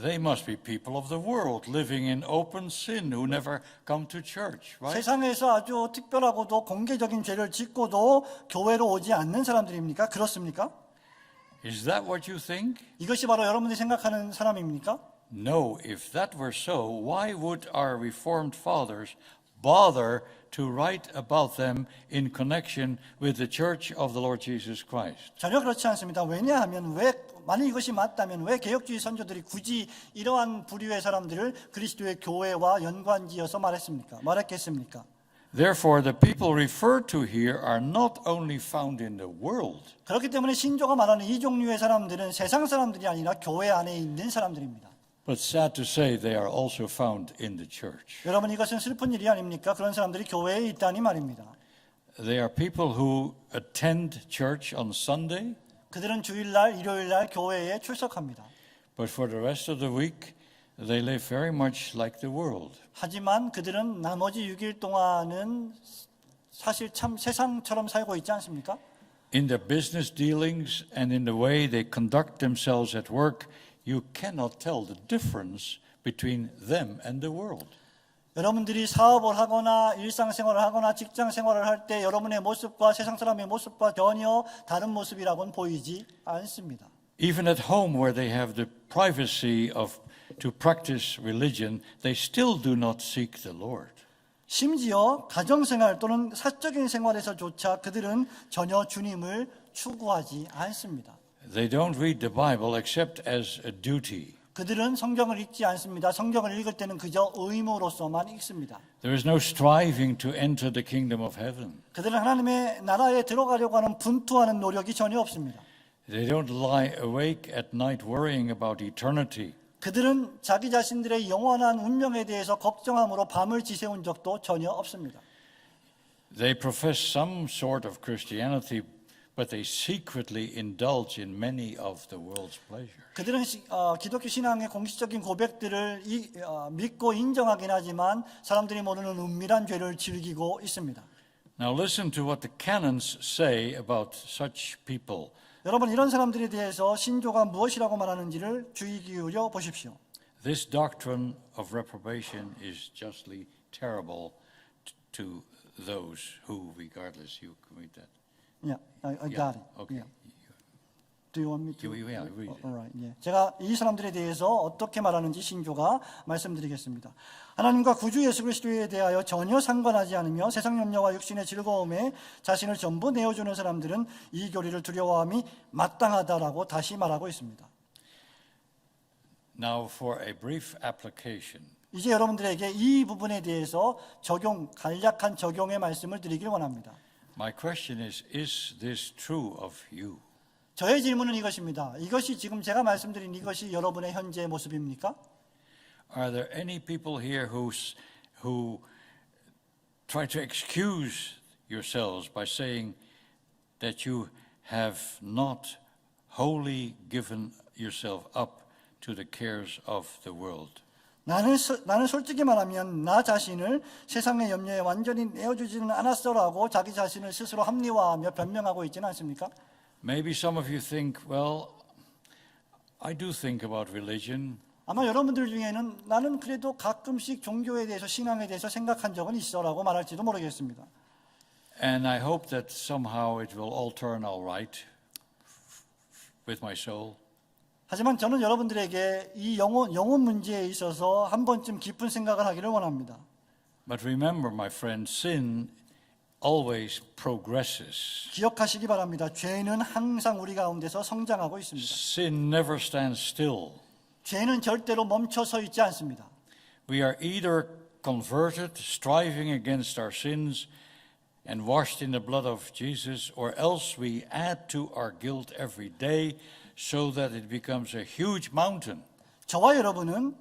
[SPEAKER 2] They must be people of the world living in open sin who never come to church, right?
[SPEAKER 1] 세상에서 아주 특별하고도 공개적인 죄를 짓고도 교회로 오지 않는 사람들입니까? 그렇습니까?
[SPEAKER 2] Is that what you think?
[SPEAKER 1] 이것이 바로 여러분들이 생각하는 사람입니까?
[SPEAKER 2] No, if that were so, why would our Reformed fathers bother to write about them in connection with the church of the Lord Jesus Christ?
[SPEAKER 1] 전혀 그렇지 않습니다. 왜냐하면 만약 이것이 맞다면 왜 개혁주의 선조들이 굳이 이러한 부류의 사람들을 그리스도의 교회와 연관지어서 말했겠습니까?
[SPEAKER 2] Therefore, the people referred to here are not only found in the world,
[SPEAKER 1] 그렇기 때문에 신조가 말하는 이 종류의 사람들은 세상 사람들이 아니라 교회 안에 있는 사람들입니다.
[SPEAKER 2] but sad to say, they are also found in the church.
[SPEAKER 1] 여러분 이것은 슬픈 일이 아닙니까? 그런 사람들이 교회에 있다니 말입니다.
[SPEAKER 2] They are people who attend church on Sunday,
[SPEAKER 1] 그들은 주일날, 일요일날 교회에 출석합니다.
[SPEAKER 2] but for the rest of the week, they live very much like the world.
[SPEAKER 1] 하지만 그들은 나머지 6일 동안은 사실 참 세상처럼 살고 있지 않습니까?
[SPEAKER 2] In their business dealings and in the way they conduct themselves at work, you cannot tell the difference between them and the world.
[SPEAKER 1] 여러분들이 사업을 하거나 일상생활을 하거나 직장생활을 할 때 여러분의 모습과 세상 사람의 모습과 전혀 다른 모습이라고는 보이지 않습니다.
[SPEAKER 2] Even at home where they have the privacy to practice religion, they still do not seek the Lord.
[SPEAKER 1] 심지어 가정생활 또는 사적인 생활에서조차 그들은 전혀 주님을 추구하지 않습니다.
[SPEAKER 2] They don't read the Bible except as a duty.
[SPEAKER 1] 그들은 성경을 읽지 않습니다. 성경을 읽을 때는 그저 의무로서만 읽습니다.
[SPEAKER 2] There is no striving to enter the kingdom of heaven.
[SPEAKER 1] 그들은 하나님의 나라에 들어가려고 하는 분투하는 노력이 전혀 없습니다.
[SPEAKER 2] They don't lie awake at night worrying about eternity.
[SPEAKER 1] 그들은 자기 자신들의 영원한 운명에 대해서 걱정함으로 밤을 지새운 적도 전혀 없습니다.
[SPEAKER 2] They profess some sort of Christianity, but they secretly indulge in many of the world's pleasures.
[SPEAKER 1] 그들은 기독교 신앙의 공식적인 고백들을 믿고 인정하긴 하지만 사람들이 모르는 은밀한 죄를 즐기고 있습니다.
[SPEAKER 2] Now listen to what the canons say about such people.
[SPEAKER 1] 여러분 이런 사람들에 대해서 신조가 무엇이라고 말하는지를 주의 기울여 보십시오.
[SPEAKER 2] This doctrine of reprobation is justly terrible to those who, regardless, you commit that.
[SPEAKER 1] Yeah, I got it.
[SPEAKER 2] Okay.
[SPEAKER 1] Yeah. Do you want me to?
[SPEAKER 2] Yeah, read it.
[SPEAKER 1] All right. 예. 제가 이 사람들에 대해서 어떻게 말하는지 신조가 말씀드리겠습니다. 하나님과 구주 예수 그리스도에 대하여 전혀 상관하지 않으며 세상 염려와 육신의 즐거움에 자신을 전부 내어주는 사람들은 이 교리를 두려워함이 마땅하다라고 다시 말하고 있습니다.
[SPEAKER 2] Now for a brief application.
[SPEAKER 1] 이제 여러분들에게 이 부분에 대해서 간략한 적용의 말씀을 드리길 원합니다.
[SPEAKER 2] My question is this true of you?
[SPEAKER 1] 저의 질문은 이것입니다. 이것이 지금 제가 말씀드린 이것이 여러분의 현재의 모습입니까?
[SPEAKER 2] Are there any people here who try to excuse yourselves by saying that you have not wholly given yourself up to the cares of the world?
[SPEAKER 1] 나는 솔직히 말하면 나 자신을 세상의 염려에 완전히 내어주지는 않았어라고 자기 자신을 스스로 합리화하며 변명하고 있지는 않습니까?
[SPEAKER 2] Maybe some of you think, well, I do think about religion.
[SPEAKER 1] 아마 여러분들 중에는 나는 그래도 가끔씩 종교에 대해서 신앙에 대해서 생각한 적은 있어라고 말할지도 모르겠습니다.
[SPEAKER 2] And I hope that somehow it will all turn all right with my soul.
[SPEAKER 1] 하지만 저는 여러분들에게 이 영혼 문제에 있어서 한 번쯤 깊은 생각을 하기를 원합니다.
[SPEAKER 2] But remember, my friend, sin always progresses.
[SPEAKER 1] 기억하시기 바랍니다. 죄는 항상 우리 가운데서 성장하고 있습니다.
[SPEAKER 2] Sin never stands still.
[SPEAKER 1] 죄는 절대로 멈춰 서 있지 않습니다.
[SPEAKER 2] We are either converted, striving against our sins, and washed in the blood of Jesus, or else we add to our guilt every day so that it becomes a huge mountain.
[SPEAKER 1] 저와 여러분은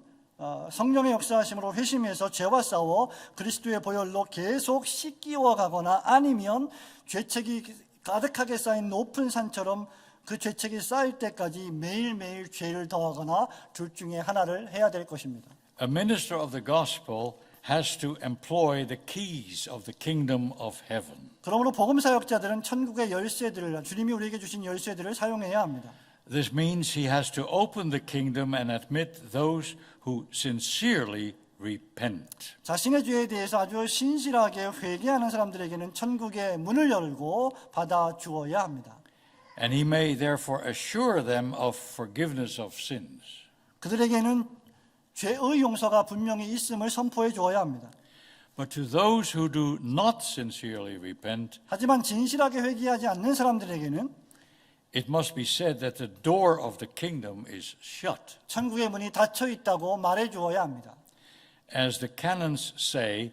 [SPEAKER 1] 성령의 역사하심으로 회심해서 죄와 싸워 그리스도의 보혈로 계속 씻기워 가거나 아니면 죄책이 가득하게 쌓인 높은 산처럼 그 죄책이 쌓일 때까지 매일매일 죄를 더하거나 둘 중에 하나를 해야 될 것입니다.
[SPEAKER 2] A minister of the gospel has to employ the keys of the kingdom of heaven.
[SPEAKER 1] 그러므로 복음 사역자들은 천국의 열쇠들을 주님이 우리에게 주신 열쇠들을 사용해야 합니다.
[SPEAKER 2] This means he has to open the kingdom and admit those who sincerely repent.
[SPEAKER 1] 자신의 죄에 대해서 아주 신실하게 회개하는 사람들에게는 천국의 문을 열고 받아 주어야 합니다.
[SPEAKER 2] And he may therefore assure them of forgiveness of sins.
[SPEAKER 1] 그들에게는 죄의 용서가 분명히 있음을 선포해 주어야 합니다.
[SPEAKER 2] But to those who do not sincerely repent,
[SPEAKER 1] 하지만 진실하게 회개하지 않는 사람들에게는
[SPEAKER 2] it must be said that the door of the kingdom is shut.
[SPEAKER 1] 천국의 문이 닫혀 있다고 말해 주어야 합니다.
[SPEAKER 2] As the canons say,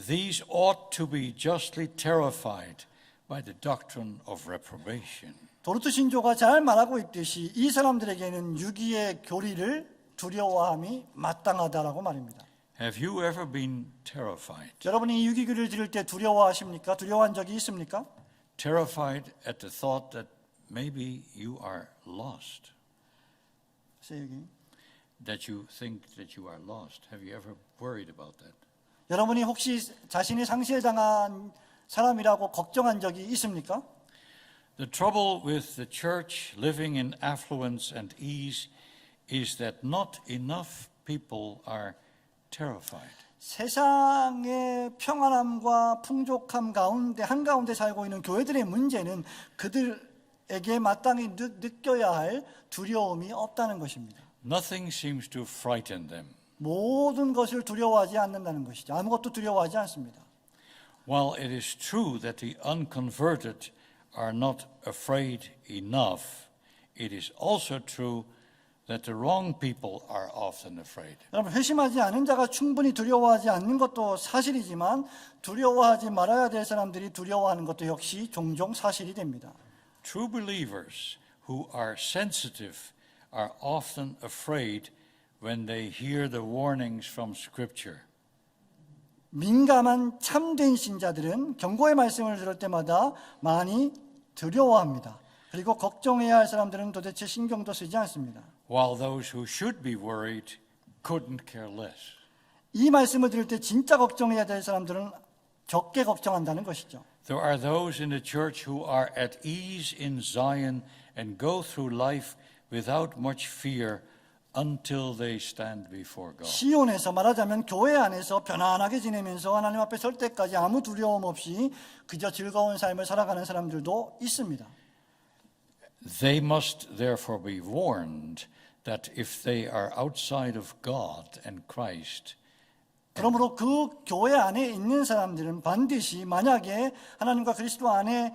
[SPEAKER 2] these ought to be justly terrified by the doctrine of reprobation.
[SPEAKER 1] 도르트 신조가 잘 말하고 있듯이 이 사람들에게는 유기의 교리를 두려워함이 마땅하다라고 말입니다.
[SPEAKER 2] Have you ever been terrified?
[SPEAKER 1] 여러분이 이 유기교리를 들을 때 두려워하십니까? 두려워한 적이 있습니까?
[SPEAKER 2] Terrified at the thought that maybe you are lost,
[SPEAKER 1] Say again.
[SPEAKER 2] that you think that you are lost. Have you ever worried about that?
[SPEAKER 1] 여러분이 혹시 자신이 상실당한 사람이라고 걱정한 적이 있습니까?
[SPEAKER 2] The trouble with the church living in affluence and ease is that not enough people are terrified.
[SPEAKER 1] 세상의 평안함과 풍족함 가운데 한가운데 살고 있는 교회들의 문제는 그들에게 마땅히 느껴야 할 두려움이 없다는 것입니다.
[SPEAKER 2] Nothing seems to frighten them.
[SPEAKER 1] 모든 것을 두려워하지 않는다는 것이죠. 아무것도 두려워하지 않습니다.
[SPEAKER 2] While it is true that the unconverted are not afraid enough, it is also true that the wrong people are often afraid.
[SPEAKER 1] 여러분, 회심하지 않은 자가 충분히 두려워하지 않는 것도 사실이지만 두려워하지 말아야 될 사람들이 두려워하는 것도 역시 종종 사실이 됩니다.
[SPEAKER 2] True believers who are sensitive are often afraid when they hear the warnings from Scripture.
[SPEAKER 1] 민감한 참된 신자들은 경고의 말씀을 들을 때마다 많이 두려워합니다. 그리고 걱정해야 할 사람들은 도대체 신경도 쓰지 않습니다.
[SPEAKER 2] While those who should be worried couldn't care less.
[SPEAKER 1] 이 말씀을 들을 때 진짜 걱정해야 될 사람들은 적게 걱정한다는 것이죠.
[SPEAKER 2] There are those in the church who are at ease in Zion and go through life without much fear until they stand before God.
[SPEAKER 1] 시온에서 말하자면 교회 안에서 편안하게 지내면서 하나님 앞에 설 때까지 아무 두려움 없이 그저 즐거운 삶을 살아가는 사람들도 있습니다.
[SPEAKER 2] They must therefore be warned that if they are outside of God and Christ,
[SPEAKER 1] 그러므로 그 교회 안에 있는 사람들은 반드시 만약에 하나님과 그리스도 안에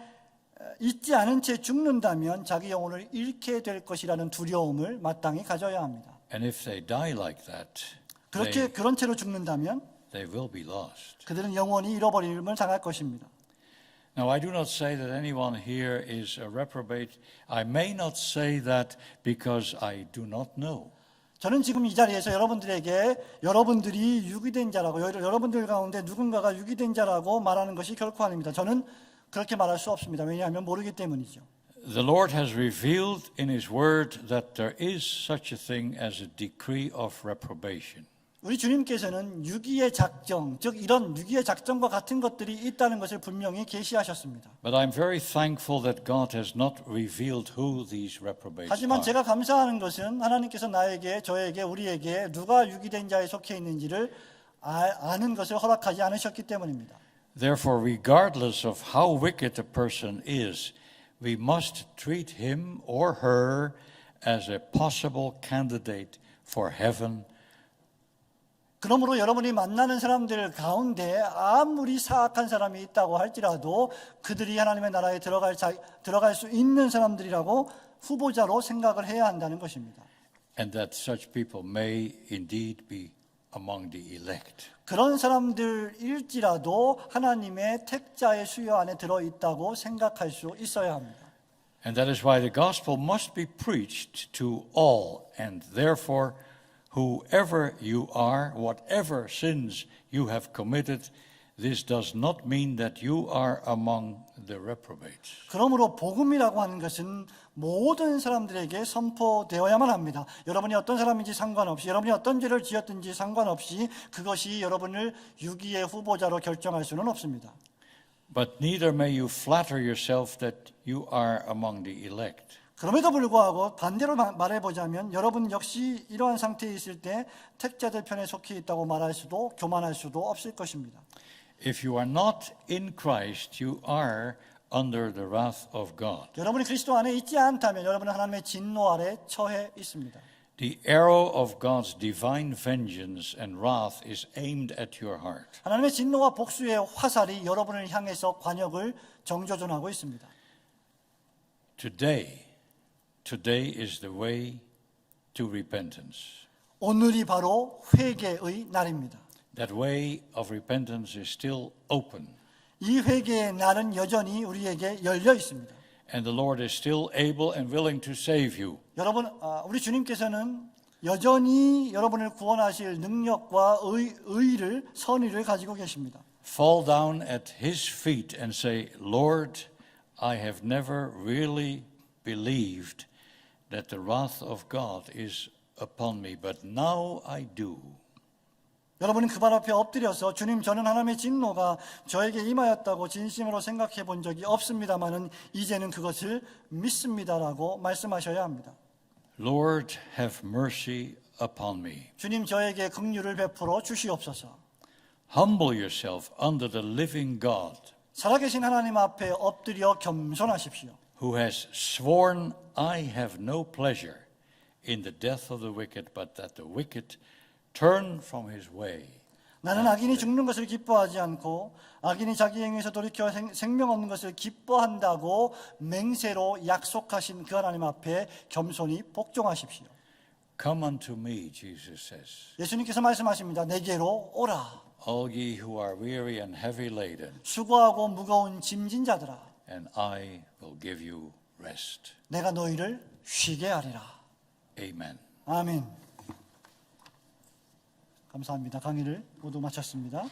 [SPEAKER 1] 있지 않은 채 죽는다면 자기 영혼을 잃게 될 것이라는 두려움을 마땅히 가져야 합니다.
[SPEAKER 2] and if they die like that,
[SPEAKER 1] 그렇게 그런 채로 죽는다면
[SPEAKER 2] they will be lost.
[SPEAKER 1] 그들은 영원히 잃어버림을 당할 것입니다.
[SPEAKER 2] Now, I do not say that anyone here is a reprobate. I may not say that because I do not know.
[SPEAKER 1] 저는 지금 이 자리에서 여러분들에게 여러분들이 유기된 자라고 여러분들 가운데 누군가가 유기된 자라고 말하는 것이 결코 아닙니다. 저는 그렇게 말할 수 없습니다. 왜냐하면 모르기 때문이죠.
[SPEAKER 2] The Lord has revealed in His Word that there is such a thing as a decree of reprobation.
[SPEAKER 1] 우리 주님께서는 유기의 작정, 즉 이런 유기의 작정과 같은 것들이 있다는 것을 분명히 계시하셨습니다.
[SPEAKER 2] But I'm very thankful that God has not revealed who these reprobates
[SPEAKER 1] 하지만
[SPEAKER 2] are.
[SPEAKER 1] 제가 감사하는 것은 하나님께서 나에게, 저에게, 우리에게 누가 유기된 자에 속해 있는지를 아는 것을 허락하지 않으셨기 때문입니다.
[SPEAKER 2] Therefore, regardless of how wicked a person is, we must treat him or her as a possible candidate for heaven.
[SPEAKER 1] 그러므로 여러분이 만나는 사람들 가운데 아무리 사악한 사람이 있다고 할지라도 그들이 하나님의 나라에 들어갈 수 있는 사람들이라고 후보자로 생각을 해야 한다는 것입니다.
[SPEAKER 2] And that such people may indeed be among the elect.
[SPEAKER 1] 그런 사람들일지라도 하나님의 택자의 수요 안에 들어있다고 생각할 수 있어야 합니다.
[SPEAKER 2] And that is why the gospel must be preached to all, and therefore whoever you are, whatever sins you have committed, this does not mean that you are among the reprobates.
[SPEAKER 1] 그러므로 복음이라고 하는 것은 모든 사람들에게 선포되어야만 합니다. 여러분이 어떤 사람인지 상관없이, 여러분이 어떤 죄를 지었든지 상관없이 그것이 여러분을 유기의 후보자로 결정할 수는 없습니다.
[SPEAKER 2] But neither may you flatter yourself that you are among the elect.
[SPEAKER 1] 그럼에도 불구하고 반대로 말해보자면 여러분 역시 이러한 상태에 있을 때 택자들 편에 속해 있다고 말할 수도 교만할 수도 없을 것입니다.
[SPEAKER 2] If you are not in Christ, you are under the wrath of God.
[SPEAKER 1] 여러분이 그리스도 안에 있지 않다면 여러분은 하나님의 진노 아래 처해 있습니다.
[SPEAKER 2] The arrow of God's divine vengeance and wrath is aimed at your heart.
[SPEAKER 1] 하나님의 진노와 복수의 화살이 여러분을 향해서 관역을 정조준하고 있습니다.
[SPEAKER 2] Today is the way to repentance.
[SPEAKER 1] 오늘이 바로 회개의 날입니다.
[SPEAKER 2] That way of repentance is still open,
[SPEAKER 1] 이 회개의 날은 여전히 우리에게 열려 있습니다.
[SPEAKER 2] and the Lord is still able and willing to save you.
[SPEAKER 1] 여러분, 우리 주님께서는 여전히 여러분을 구원하실 능력과 의를 선의를 가지고 계십니다.
[SPEAKER 2] Fall down at His feet and say, Lord, I have never really believed that the wrath of God is upon me, but now I do.
[SPEAKER 1] 여러분은 그 발 앞에 엎드려서 주님, 저는 하나님의 진노가 저에게 임하였다고 진심으로 생각해 본 적이 없습니다마는 이제는 그것을 믿습니다라고 말씀하셔야 합니다.
[SPEAKER 2] Lord, have mercy upon me.
[SPEAKER 1] 주님, 저에게 긍휼을 베풀어 주시옵소서.
[SPEAKER 2] Humble yourself under the living God,
[SPEAKER 1] 살아계신 하나님 앞에 엎드려 겸손하십시오.
[SPEAKER 2] who has sworn, I have no pleasure in the death of the wicked, but that the wicked turn from his way.
[SPEAKER 1] 나는 악인이 죽는 것을 기뻐하지 않고 악인이 자기 행위에서 돌이켜 생명 없는 것을 기뻐한다고 맹세로 약속하신 그 하나님 앞에 겸손히 복종하십시오.
[SPEAKER 2] Come unto me, Jesus says,
[SPEAKER 1] 예수님께서 말씀하십니다. 내게로 오라.
[SPEAKER 2] all ye who are weary and heavy laden,
[SPEAKER 1] 수고하고 무거운 짐진 자들아,
[SPEAKER 2] and I will give you rest.
[SPEAKER 1] 내가 너희를 쉬게 하리라.
[SPEAKER 2] Amen.
[SPEAKER 1] 아멘. 감사합니다. 강의를 모두 마쳤습니다.